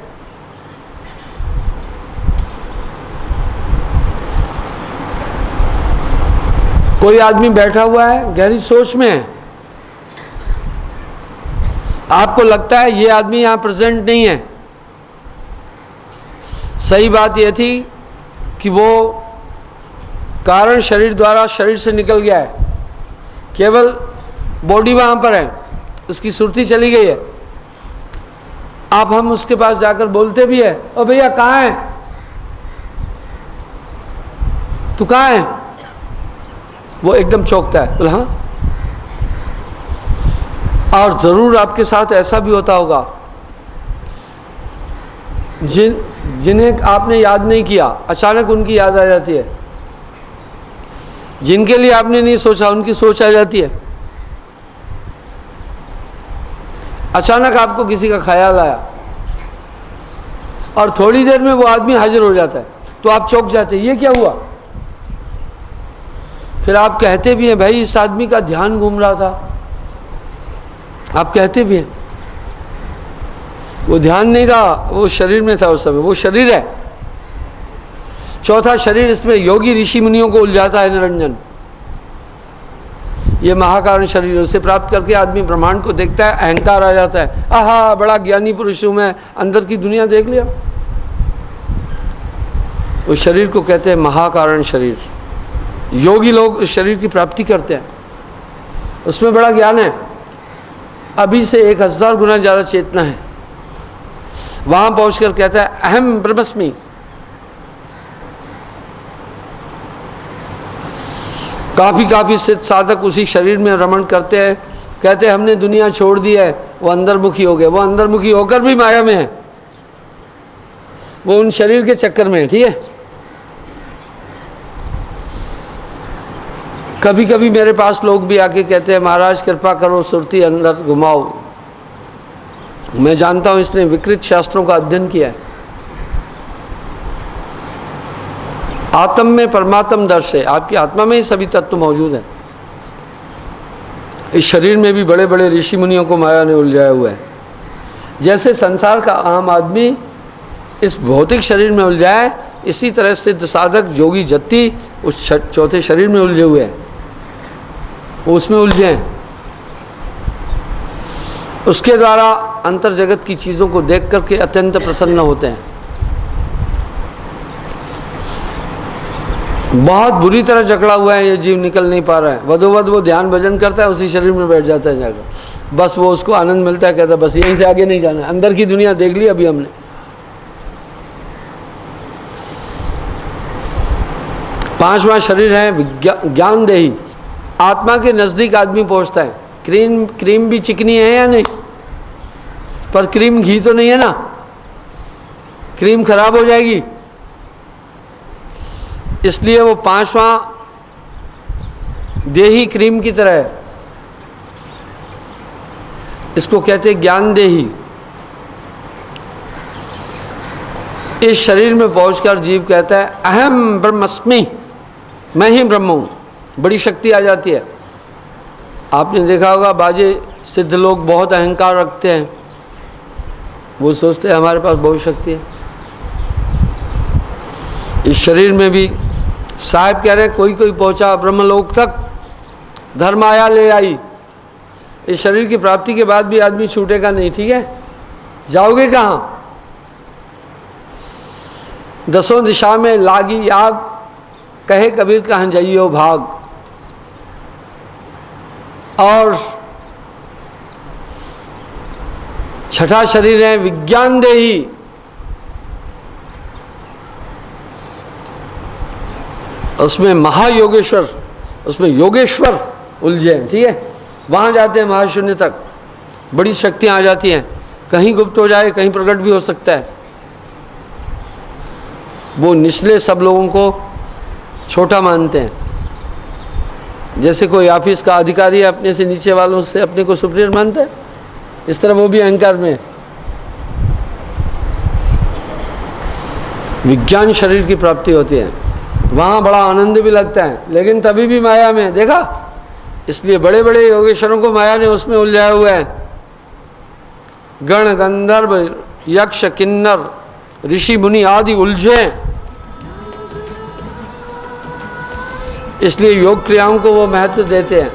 कोई आदमी बैठा हुआ है, गहरी सोच में है, आपको लगता है ये आदमी यहाँ प्रेजेंट नहीं है। सही बात यह थी कि वो कारण शरीर द्वारा शरीर से निकल गया है, केवल बॉडी वहाँ पर है, उसकी सुरती चली गई है। आप हम उसके पास जाकर बोलते भी है, ओ भैया कहाँ है, तू कहाँ है? वो एकदम चौंकता है, बोला हाँ। और ज़रूर आपके साथ ऐसा भी होता होगा, जिन्हें आपने याद नहीं किया अचानक उनकी याद आ जाती है, जिनके लिए आपने नहीं सोचा उनकी सोच आ जाती है। अचानक आपको किसी का ख्याल आया और थोड़ी देर में वो आदमी हाजिर हो जाता है, तो आप चौंक जाते हैं, ये क्या हुआ? फिर आप कहते भी हैं भाई इस आदमी का ध्यान घूम रहा था, आप कहते भी हैं। वो ध्यान नहीं था, वो शरीर में था उस समय, वो शरीर है। चौथा शरीर, इसमें योगी ऋषि मुनियों को उलझाता है निरंजन। ये महाकारण शरीर, उसे प्राप्त करके आदमी ब्रह्मांड को देखता है, अहंकार आ जाता है, आहा बड़ा ज्ञानी पुरुष हूँ मैं, अंदर की दुनिया देख लिया। उस शरीर को कहते हैं महाकारण शरीर। योगी लोग उस शरीर की प्राप्ति करते हैं, उसमें बड़ा ज्ञान है, अभी से 1000 गुना ज़्यादा चेतना है। वहाँ पहुँचकर कहता है अहम ब्रह्मस्मि। काफ़ी सिद्ध साधक उसी शरीर में रमण करते हैं, कहते हैं हमने दुनिया छोड़ दी है, वो अंतर्मुखी हो गए। वो अंतर्मुखी होकर भी माया में है, वो उन शरीर के चक्कर में है, ठीक है। कभी कभी मेरे पास लोग भी आके कहते हैं महाराज कृपा करो सुरती अंदर घुमाओ। मैं जानता हूँ इसने विकृत शास्त्रों का अध्ययन किया है। आत्म में परमात्म दर्श है, आपकी आत्मा में ही सभी तत्व मौजूद है। इस शरीर में भी बड़े बड़े ऋषि मुनियों को माया ने उलझाया हुआ है। जैसे संसार का आम आदमी इस भौतिक शरीर में उलझा है, इसी तरह सिद्ध साधक जोगी जत्ती उस चौथे शरीर में उलझे हुए हैं, वो उसमें उलझे हैं। उसके द्वारा अंतर जगत की चीज़ों को देख करके अत्यंत प्रसन्न होते हैं। बहुत बुरी तरह जकड़ा हुआ है ये जीव, निकल नहीं पा रहा है। वधोवध वो ध्यान भजन करता है, उसी शरीर में बैठ जाता है जाकर, बस वो उसको आनंद मिलता है, कहता है बस यहीं से आगे नहीं जाना, अंदर की दुनिया देख ली अभी हमने। पांचवा शरीर है ज्ञान देही। आत्मा के नज़दीक आदमी पहुंचता है। क्रीम भी चिकनी है या नहीं, पर क्रीम घी तो नहीं है ना, क्रीम खराब हो जाएगी। इसलिए वो पांचवा देही क्रीम की तरह है, इसको कहते हैं ज्ञान देही। इस शरीर में पहुंचकर जीव कहता है अहम ब्रह्मस्मि, मैं ही ब्रह्म हूँ। बड़ी शक्ति आ जाती है। आपने देखा होगा बाजे सिद्ध लोग बहुत अहंकार रखते हैं, वो सोचते हैं हमारे पास बहुत शक्ति है। इस शरीर में भी साहब कह रहे हैं कोई पहुंचा ब्रह्मलोक तक, धर्म आया ले आई। इस शरीर की प्राप्ति के बाद भी आदमी छूटेगा नहीं, ठीक है। जाओगे कहाँ? दसों दिशा में लागी आग, कहे कबीर कहाँ जाइयो भाग। और छठा शरीर है विज्ञान देही। उसमें महायोगेश्वर, उसमें योगेश्वर उलझे हैं, ठीक है। वहाँ जाते हैं महाशून्य तक, बड़ी शक्तियाँ आ जाती हैं, कहीं गुप्त हो जाए कहीं प्रकट भी हो सकता है। वो निचले सब लोगों को छोटा मानते हैं। जैसे कोई ऑफिस का अधिकारी है, अपने से नीचे वालों से अपने को सुपीरियर मानता है, इस तरह वो भी अहंकार में है। विज्ञान शरीर की प्राप्ति होती है, वहाँ बड़ा आनंद भी लगता है, लेकिन तभी भी माया में, देखा। इसलिए बड़े बड़े योगेश्वरों को माया ने उसमें उलझाया हुआ है। गण गंधर्व यक्ष किन्नर ऋषि मुनि आदि उलझे, इसलिए योग क्रियाओं को वो महत्व देते हैं।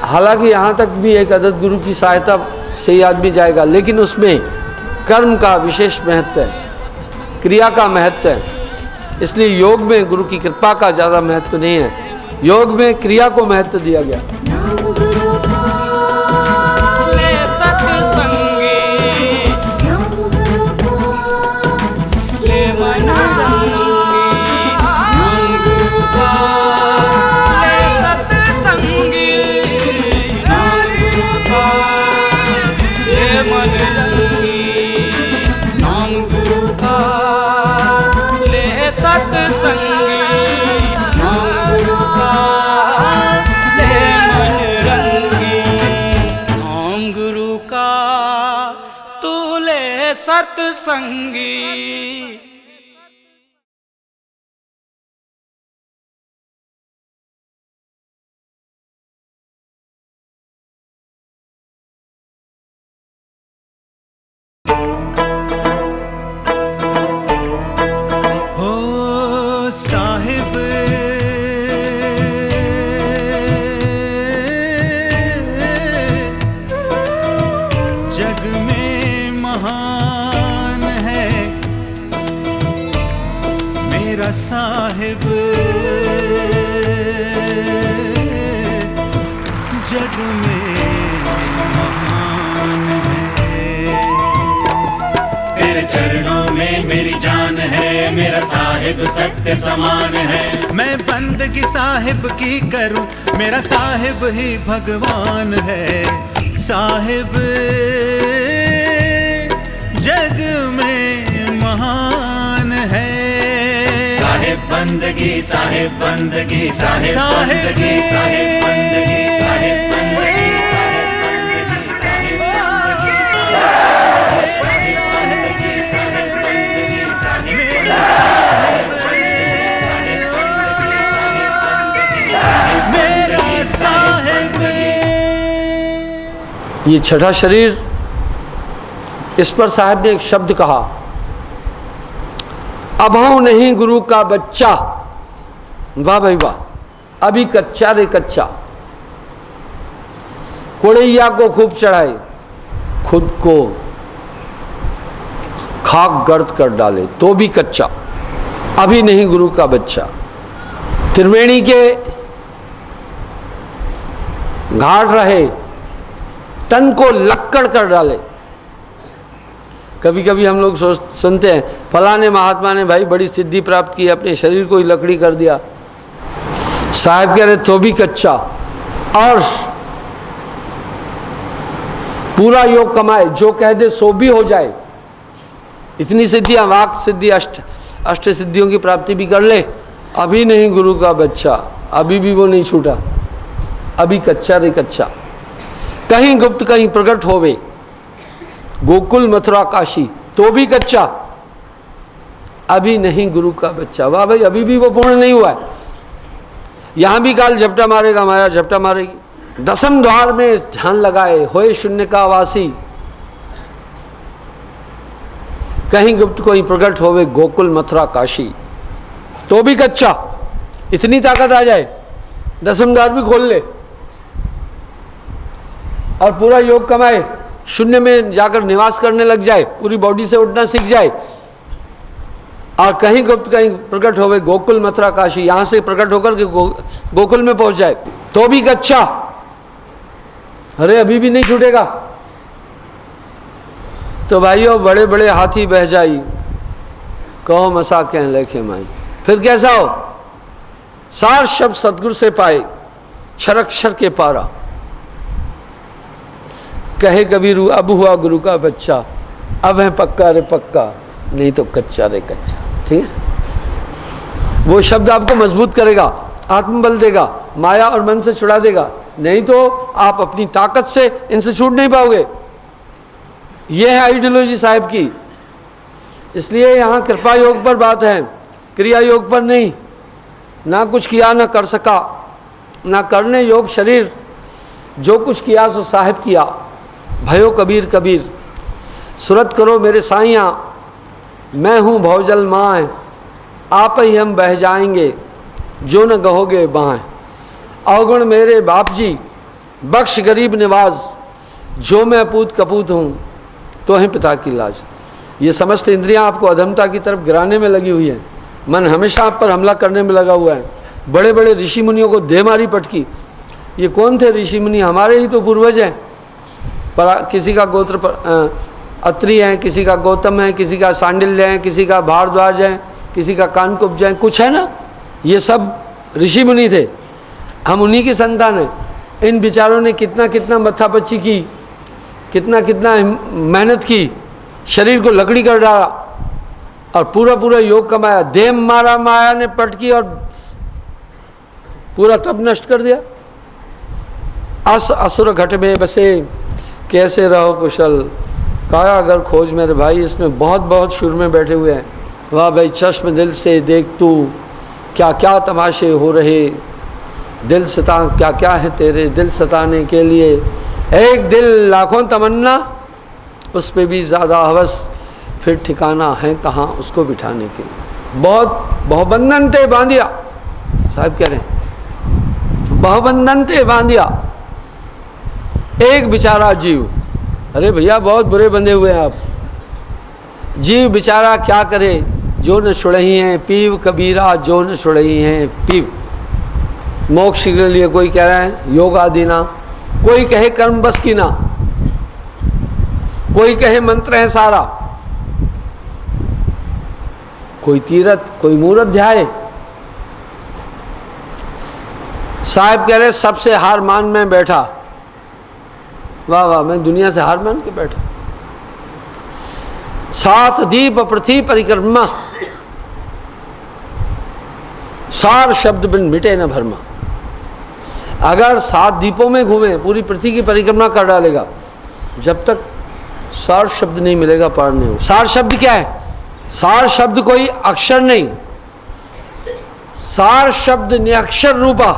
हालांकि यहाँ तक भी एक अदद गुरु की सहायता से ही आदमी जाएगा, लेकिन उसमें कर्म का विशेष महत्व है, क्रिया का महत्व है। इसलिए योग में गुरु की कृपा का ज़्यादा महत्व नहीं है, योग में क्रिया को महत्व दिया गया। सत्संगी हो साहिब मेरा साहिब जग में महान है। तेरे चरणों में मेरी जान है, मेरा साहिब सत्य समान है। मैं बंदगी साहिब की करूं, मेरा साहिब ही भगवान है। साहिब जग में महान है। साहिब बंदगी, साहिब बंदगी, साहिब साहिब बंदगी, साहिब बंदगी, साहिब बंदगी, साहिब बंदगी, साहिब बंदगी, साहिब बंदगी, साहिब बंदगी, मेरा साहिब। ये छठा शरीर, इस पर साहब ने एक शब्द कहा, अभाव नहीं गुरु का बच्चा। वाह भाई वाह, अभी कच्चा रे कच्चा। कोड़ैया को खूब चढ़ाए, खुद को खाक गर्द कर डाले तो भी कच्चा, अभी नहीं गुरु का बच्चा। त्रिवेणी के घाट रहे, तन को लक्कड़ कर डाले। कभी कभी हम लोग सुनते हैं फलाने महात्मा ने भाई बड़ी सिद्धि प्राप्त की, अपने शरीर को ही लकड़ी कर दिया। साहब कह रहे तो भी कच्चा, और पूरा योग कमाए, जो कह दे सो भी हो जाए। इतनी सिद्धियां, वाक सिद्धि, अष्ट सिद्धियों की प्राप्ति भी कर ले, अभी नहीं गुरु का बच्चा, अभी भी वो नहीं छूटा, अभी कच्चा रे कच्चा। कहीं गुप्त कहीं प्रकट होवे, गोकुल मथुरा काशी तो भी कच्चा, अभी नहीं गुरु का बच्चा। वाह भाई, अभी भी वो पूर्ण नहीं हुआ है। यहां भी काल झपटा मारेगा, माया झपटा मारेगी। दसम द्वार में ध्यान लगाए, होए शून्य का वासी, कहीं गुप्त कोई प्रकट होवे, गोकुल मथुरा काशी तो भी कच्चा। इतनी ताकत आ जाए, दसम द्वार भी खोल ले और पूरा योग कमाए, शून्य में जाकर निवास करने लग जाए, पूरी बॉडी से उठना सीख जाए, और कहीं गुप्त कहीं प्रकट होवे, गोकुल मथुरा काशी, यहां से प्रकट होकर के गोकुल में पहुंच जाए तो भी कच्चा। अरे अभी भी नहीं छूटेगा। तो भाइयों, बड़े बड़े हाथी बह जाई, कहो मसा कह लेखे माई। फिर कैसा हो? सार शब्द सतगुरु से पाए, क्षरक्षर के पारा। कहे कबीर अब हुआ गुरु का बच्चा, अब है पक्का रे पक्का, नहीं तो कच्चा रे कच्चा। ठीक है, वो शब्द आपको मजबूत करेगा, आत्मबल देगा, माया और मन से छुड़ा देगा। नहीं तो आप अपनी ताकत से इनसे छूट नहीं पाओगे। ये है आइडियोलॉजी साहिब की। इसलिए यहाँ कृपा योग पर बात है, क्रिया योग पर नहीं। ना कुछ किया ना कर सका, ना करने योग शरीर, जो कुछ किया सो साहिब किया। भयो कबीर कबीर, सुरत करो मेरे साइयाँ, मैं हूँ भवजल माए, आप ही हम बह जाएंगे, जो न कहोगे बाएं। अवगुण मेरे बाप जी, बख्श गरीब निवाज, जो मैं अपूत कपूत हूँ, तो है पिता की लाज। ये समस्त इंद्रियां आपको अधमता की तरफ गिराने में लगी हुई हैं। मन हमेशा आप पर हमला करने में लगा हुआ है। बड़े बड़े ऋषि मुनियों को दे मारी पटकी। ये कौन थे ऋषि मुनि? हमारे ही तो पूर्वज हैं। पर किसी का गोत्र अत्रि है, किसी का गौतम है, किसी का सांडिल्य है, किसी का भारद्वाज है, किसी का कानकुब्ज है, कुछ है ना। ये सब ऋषि मुनि थे, हम उन्हीं की संतान हैं। इन विचारों ने कितना कितना मत्थापच्ची की, कितना कितना मेहनत की, शरीर को लकड़ी कर डाला और पूरा पूरा योग कमाया। देह मारा माया ने पटकी और पूरा तब नष्ट कर दिया। असुर घट में बसे, कैसे रहो कुशल, काया अगर खोज मेरे भाई। इसमें बहुत बहुत शुर में बैठे हुए हैं। वाह भाई, चश्म दिल से देख तू, क्या क्या तमाशे हो रहे, दिल सता क्या क्या है तेरे, दिल सताने के लिए एक दिल लाखों तमन्ना, उस पर भी ज़्यादा हवस, फिर ठिकाना है कहाँ उसको बिठाने के लिए। बहुत बहुबंधन ते बांधिया, साहब कह रहे हैं, बहुबंधन ते बांधिया एक बेचारा जीव। अरे भैया, बहुत बुरे बंधे हुए हैं आप। जीव बेचारा क्या करे, जो न छुड़ही हैं पीव कबीरा, जो न छुड़ही हैं पीव। मोक्ष के लिए कोई कह रहा है योग आदि ना, कोई कहे कर्म बस की ना, कोई कहे मंत्र है सारा, कोई तीरथ, कोई मूर्त ध्याय। साहब कह रहे सबसे हार मान में बैठा। वाह वाह, मैं दुनिया से हार मान के बैठा। सात दीप पृथ्वी परिक्रमा, सार शब्द बिन मिटे न भरमा। अगर 7 दीपों में घूमे, पूरी पृथ्वी की परिक्रमा कर डालेगा, जब तक सार शब्द नहीं मिलेगा पार नहीं हो। सार शब्द क्या है? सार शब्द कोई अक्षर नहीं, सार शब्द निरक्षर रूपा,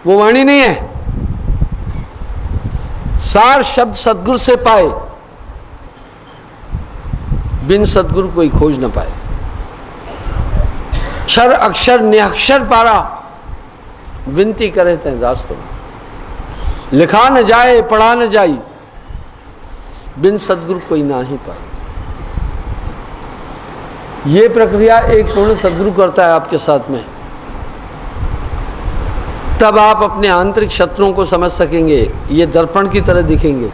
वो वाणी नहीं है। सार शब्द सदगुरु से पाए, बिन सदगुरु कोई खोज न पाए। क्षर अक्षर निरक्षर पारा, विनती करे तय दास तुम। लिखा न जाए पढ़ा न जाई, बिन सदगुरु कोई ना ही पाए। ये प्रक्रिया एक पूर्ण सदगुरु करता है आपके साथ में, तब आप अपने आंतरिक शत्रुओं को समझ सकेंगे। ये दर्पण की तरह दिखेंगे,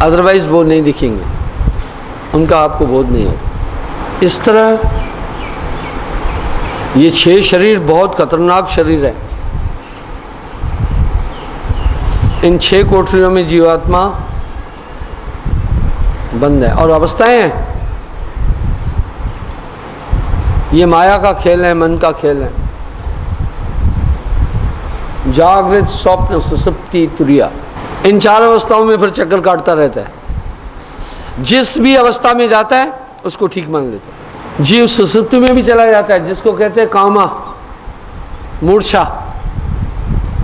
अदरवाइज वो नहीं दिखेंगे, उनका आपको बोध नहीं होगा। इस तरह ये 6 शरीर बहुत खतरनाक शरीर है। इन 6 कोठरियों में जीवात्मा बंद है और अवस्थाएं हैं। ये माया का खेल है, मन का खेल है। जागृत, स्वप्न, सुषुप्ति, तुरिया, इन 4 अवस्थाओं में फिर चक्कर काटता रहता है। जिस भी अवस्था में जाता है उसको ठीक मान लेता है। जीव सुषुप्ति में भी चला जाता है, जिसको कहते हैं कामा, मूर्छा।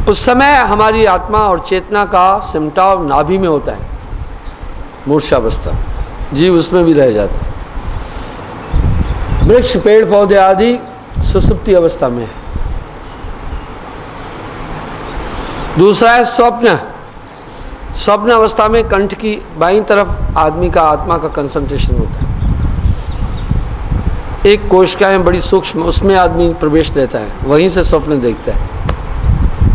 उस समय हमारी आत्मा और चेतना का सिमटाव नाभि में होता है, मूर्छावस्था। जीव उसमें भी रह जाता है। वृक्ष, पेड़ पौधे आदि सुषुप्ति अवस्था में है। दूसरा है स्वप्न। स्वप्न अवस्था में कंठ की बाईं तरफ आदमी का, आत्मा का कंसंट्रेशन होता है। एक कोशिकाएं बड़ी सूक्ष्म, उसमें आदमी प्रवेश लेता है, वहीं से स्वप्न देखता है,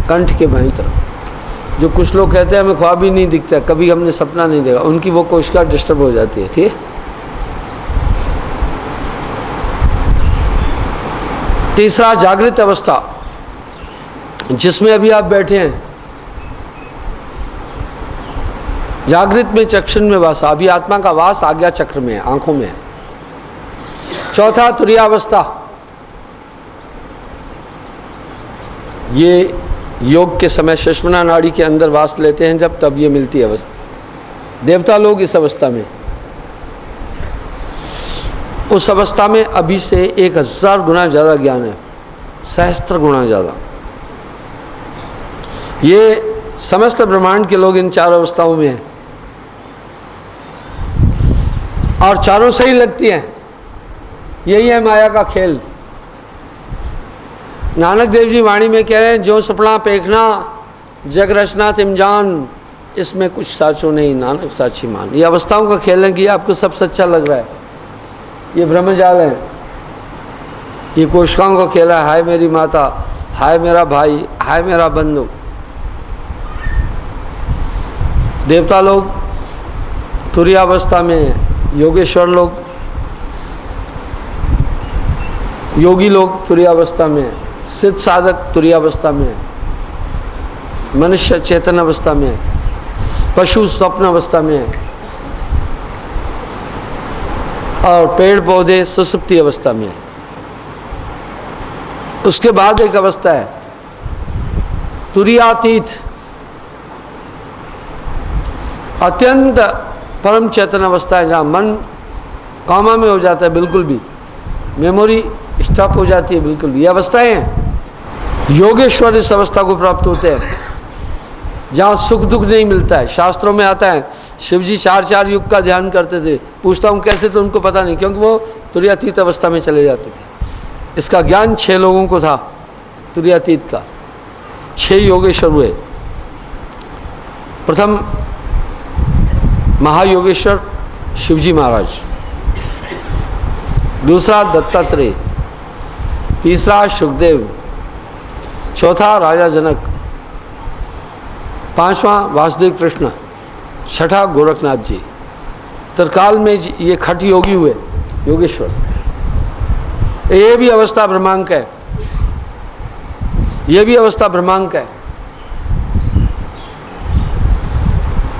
कंठ के बाईं तरफ। जो कुछ लोग कहते हैं हमें ख्वाब ही नहीं दिखता, कभी हमने सपना नहीं देखा, उनकी वो कोशिका डिस्टर्ब हो जाती है। ठीक है। तीसरा जागृत अवस्था, जिसमें अभी आप बैठे हैं। जागृत में चक्षुन में वास, अभी आत्मा का वास आज्ञा चक्र में है, आंखों में है। चौथा तुरीयावस्था, ये योग के समय सुषुम्ना नाड़ी के अंदर वास लेते हैं जब, तब ये मिलती है अवस्था। देवता लोग इस अवस्था में, उस अवस्था में अभी से 1000 गुना ज़्यादा ज्ञान है, सहस्त्र गुना ज़्यादा। ये समस्त ब्रह्मांड के लोग इन 4 अवस्थाओं में हैं और चारों सही लगती हैं। यही है माया का खेल। नानक देव जी वाणी में कह रहे हैं, जो सपना पेखना जग रचना तिम जान, इसमें कुछ साचो नहीं नानक साची मान। ये अवस्थाओं का खेल है कि आपको सब सच्चा लग रहा है, ये ब्रह्मजाल है, ये कोशिकाओं का खेल है। हाय मेरी माता, हाय मेरा भाई, हाय मेरा बंधु। देवता लोग तुरीयावस्था में, योगेश्वर लोग, योगी लोग तुरीयावस्था में, सिद्ध साधक तुरीयावस्था में, मनुष्य चेतन अवस्था में, पशु स्वप्न अवस्था में, और पेड़ पौधे सुषुप्ति अवस्था में। उसके बाद एक अवस्था है तुरीयातीत, अत्यंत परम चेतन अवस्था है, जहाँ मन कामा में हो जाता है, बिल्कुल भी मेमोरी स्टॉप हो जाती है, बिल्कुल भी। ये अवस्थाएं हैं। योगेश्वर इस अवस्था को प्राप्त होते हैं, जहाँ सुख दुख नहीं मिलता है। शास्त्रों में आता है शिव जी 4 युग का ध्यान करते थे। पूछता हूँ कैसे, तो उनको पता नहीं, क्योंकि वो तुरीयातीत अवस्था में चले जाते थे। इसका ज्ञान 6 लोगों को था तुरीयातीत का। 6 योगेश्वर हुए। प्रथम महायोगेश्वर शिवजी महाराज, दूसरा दत्तात्रेय, तीसरा सुखदेव, चौथा राजा जनक, पांचवा वासुदेव कृष्ण, छठा गोरखनाथ जी। तत्काल में ये खट योगी हुए, योगेश्वर। ये भी अवस्था ब्रह्मांक है, ये भी अवस्था ब्रह्मांक है।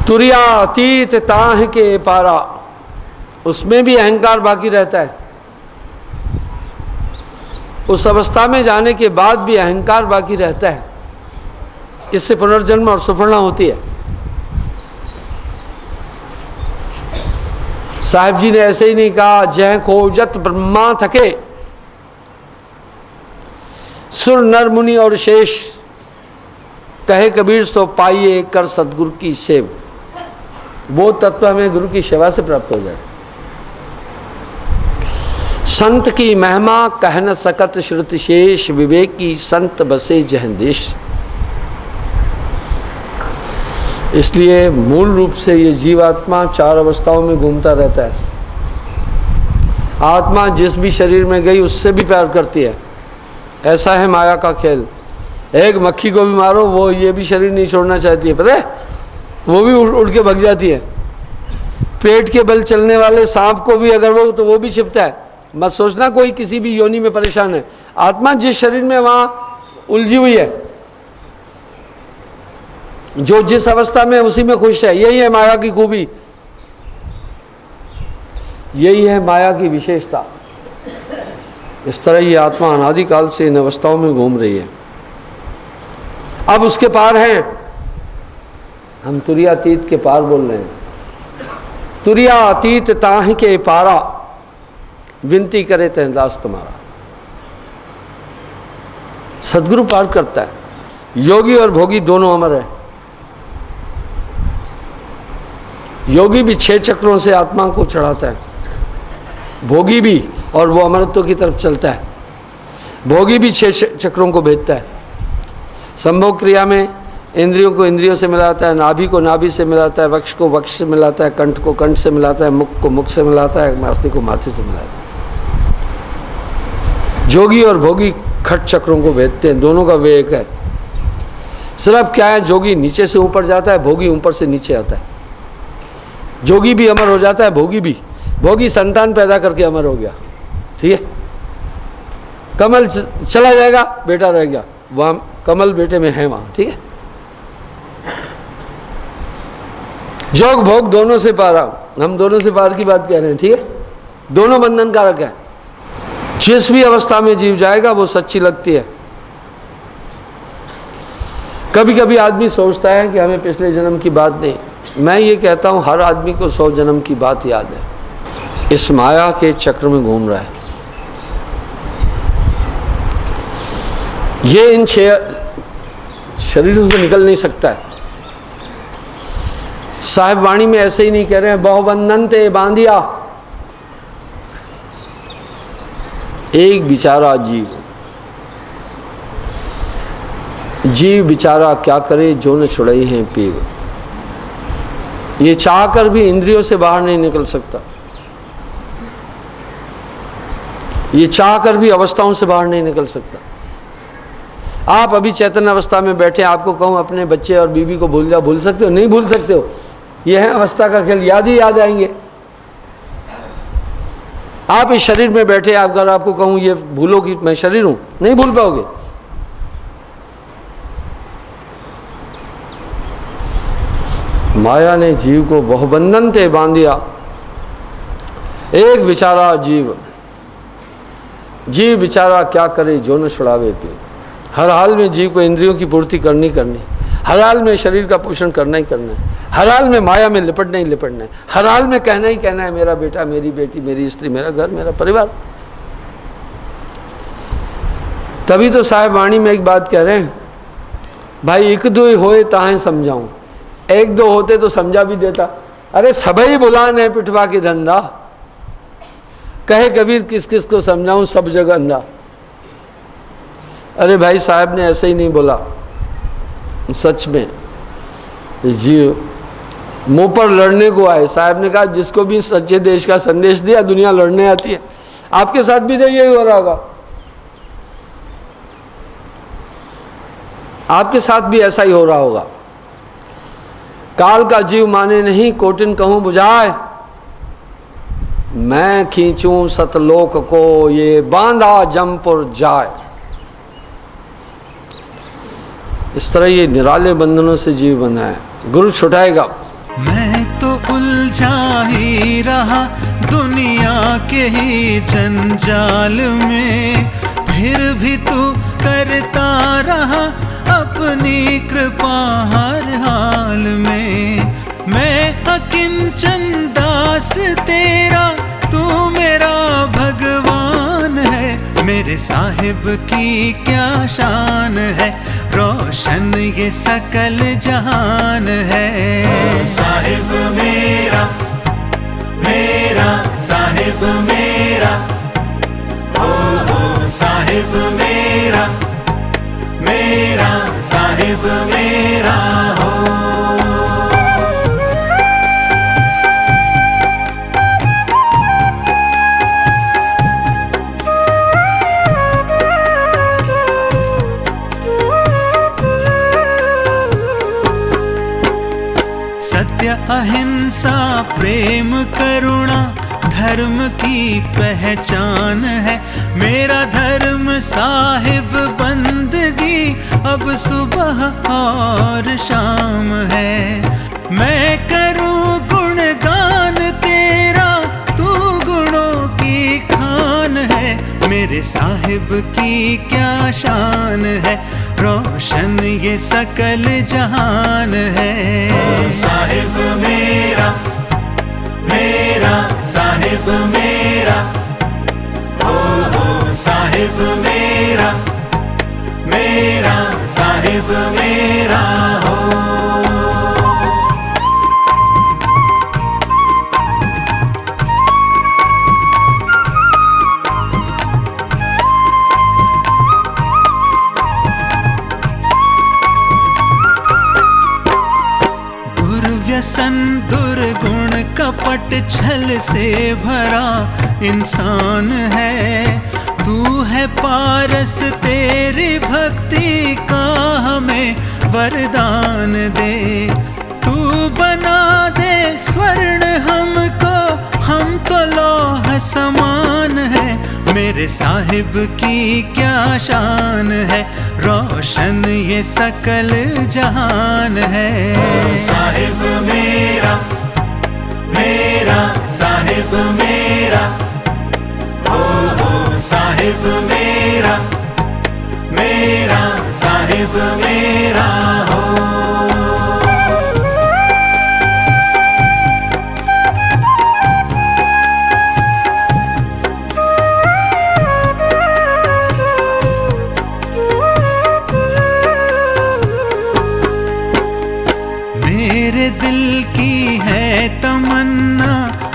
तुरीयातीत ताह के पारा, उसमें भी अहंकार बाकी रहता है। उस अवस्था में जाने के बाद भी अहंकार बाकी रहता है। इससे पुनर्जन्म और सुफलना होती है। साहिब जी ने ऐसे ही नहीं कहा, जय खोजत ब्रह्मा थके, सुर नर मुनि और शेष, कहे कबीर सो पाइए कर सदगुरु की सेव। वो तत्व हमें गुरु की सेवा से प्राप्त हो जाए। संत की महिमा कह न सकत श्रुति शेष, विवेक की संत बसे जह देश। इसलिए मूल रूप से ये जीवात्मा चार अवस्थाओं में घूमता रहता है। आत्मा जिस भी शरीर में गई उससे भी प्यार करती है। ऐसा है माया का खेल। एक मक्खी को भी मारो, वो ये भी शरीर नहीं छोड़ना चाहती है, पता है, वो भी उड़ के भग जाती है। पेट के बल चलने वाले सांप को भी अगर वो, तो वो भी छिपता है। मत सोचना कोई किसी भी योनि में परेशान है। आत्मा जिस शरीर में वहां उलझी हुई है, जो जिस अवस्था में उसी में खुश है। यही है माया की खूबी, यही है माया की विशेषता। इस तरह ये आत्मा अनादिकाल से इन अवस्थाओं में घूम रही है। अब उसके पार हैं, हम तुरीयातीत के पार बोल रहे हैं। तुरीयातीत ताहि के पारा, विनती करे तह दास तुम्हारा। सदगुरु पार करता है। योगी और भोगी दोनों अमर है। योगी भी 6 चक्रों से आत्मा को चढ़ाता है, भोगी भी, और वो अमरत्व की तरफ चलता है। भोगी भी 6 चक्रों को भेजता है। संभोग क्रिया में इंद्रियों को इंद्रियों से मिलाता है, नाभि को नाभि से मिलाता है, वक्ष को वक्ष से मिलाता है, कंठ को कंठ से मिलाता है, मुख को मुख से मिलाता है, माथे को माथे से मिलाता है। जोगी और भोगी खट चक्रों को भेजते हैं, दोनों का वे एक है। सिर्फ क्या है, जोगी नीचे से ऊपर जाता है, भोगी ऊपर से नीचे आता है। जोगी भी अमर हो जाता है, भोगी भी। भोगी संतान पैदा करके अमर हो गया, ठीक है। कमल चला जाएगा, बेटा रह गया, वहाँ कमल बेटे में है वहाँ, ठीक है। जोग भोग दोनों से पार, हम दोनों से पार की बात कह रहे हैं, ठीक है। दोनों बंधन कारक है। जिस भी अवस्था में जीव जाएगा वो सच्ची लगती है। कभी कभी आदमी सोचता है कि हमें पिछले जन्म की बात नहीं। मैं ये कहता हूँ, हर आदमी को 100 जन्म की बात याद है। इस माया के चक्र में घूम रहा है। ये इन 6 शरीरों से निकल नहीं सकता है। साहिब वाणी में ऐसे ही नहीं कह रहे हैं, बहुबंधन ते बांधिया, एक बेचारा जीव। जीव बेचारा क्या करे, जो न छुड़ाई हैं पीव। ये चाहकर भी इंद्रियों से बाहर नहीं निकल सकता। ये चाहकर भी अवस्थाओं से बाहर नहीं निकल सकता। आप अभी चैतन्य अवस्था में बैठे, आपको कहूँ अपने बच्चे और बीवी को भूल जाओ, भूल सकते हो? नहीं भूल सकते हो। यह है अवस्था का खेल, याद ही याद आएंगे। आप इस शरीर में बैठे, अगर आपको कहूँ ये भूलो कि मैं शरीर हूँ, नहीं भूल पाओगे। माया ने जीव को बहुबंधन ते बांधिया, एक बेचारा जीव। जीव बेचारा क्या करे, जो न छुड़ावे पी। हर हाल में जीव को इंद्रियों की पूर्ति करनी, हर हाल में शरीर का पोषण करना ही करना है, हर हाल में माया में लिपटना ही लिपटना है, हर हाल में कहना ही कहना है, मेरा बेटा, मेरी बेटी, मेरी स्त्री, मेरा घर, मेरा परिवार। तभी तो साहिब वाणी में एक बात कह रहे हैं, भाई एक दो ही होए ताहे समझाऊं। एक दो होते तो समझा भी देता। अरे सबई बुलान है पिटवा की धंधा, कहे कबीर किस किस को समझाऊं, सब जगह अंधा। अरे भाई साहब ने ऐसे ही नहीं बोला। सच में जीव मुंह पर लड़ने को आए। साहब ने कहा जिसको भी सच्चे देश का संदेश दिया दुनिया लड़ने आती है। आपके साथ भी तो यही हो रहा होगा, आपके साथ भी ऐसा ही हो रहा होगा। काल का जीव माने नहीं कोटिन कहूं बुझाए, मैं खींचूं सतलोक को ये बांधा जमपुर जाए। इस तरह ये निराले बंधनों से जीव बना है। गुरु छुटाएगा। मैं तो उलझा ही रहा दुनिया के ही जंजाल में, फिर भी तू करता रहा अपनी कृपा हर हाल में। मैं अकिंचन दास तेरा, तू मेरा भगवान है। मेरे साहिब की क्या शान है, रोशन ये सकल जहान है। साहिब मेरा, मेरा साहिब मेरा, हो साहिब मेरा, मेरा साहिब मेरा हो। सत्य अहिंसा प्रेम करुणा धर्म की पहचान है। मेरा धर्म साहिब बंदगी अब सुबह और शाम है। मैं करूं गुणगान तेरा, तू गुणों की खान है। मेरे साहिब की क्या शान है, रोशन ये सकल जहान है। साहिब मेरा, मेरा साहिब मेरा, हो साहिब मेरा, मेरा साहिब मेरा हो। दुर्व्यसन दुर्गुण कपट छल से भरा इंसान है। तू है पारस, तेरी भक्ति का हमें वरदान दे। तू बना दे स्वर्ण हमको, हम तो लौह समान है। मेरे साहिब की क्या शान है, रोशन ये सकल जहान है। साहिब मेरा, मेरा साहिब मेरा, हो साहिब मेरा, मेरा साहिब मेरा हो। मेरे दिल की है तमन्ना,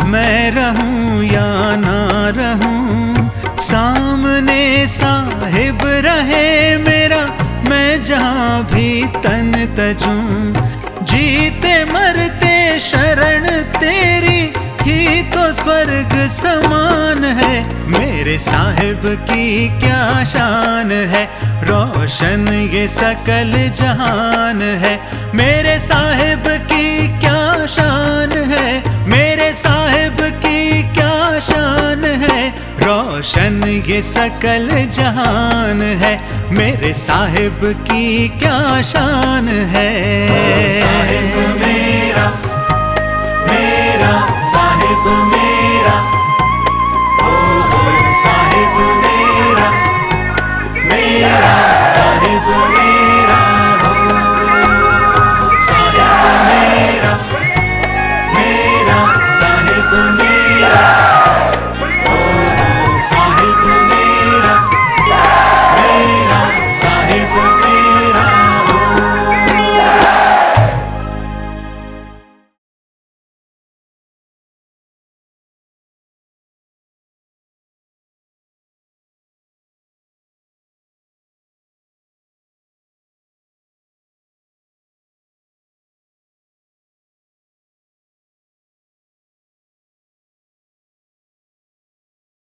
मैं रहूं या ना रहूं, सामने साहिब रहे मेरा, मैं जहां भी तन तजूं। जीते मरते शरण तेरी ही तो स्वर्ग समान है। मेरे साहिब की क्या शान है, रोशन ये सकल जहान है। मेरे साहिब की क्या शान है, मेरे साहिब की क्या शान है, रोशन ये सकल जहान है। मेरे साहिब की क्या शान है।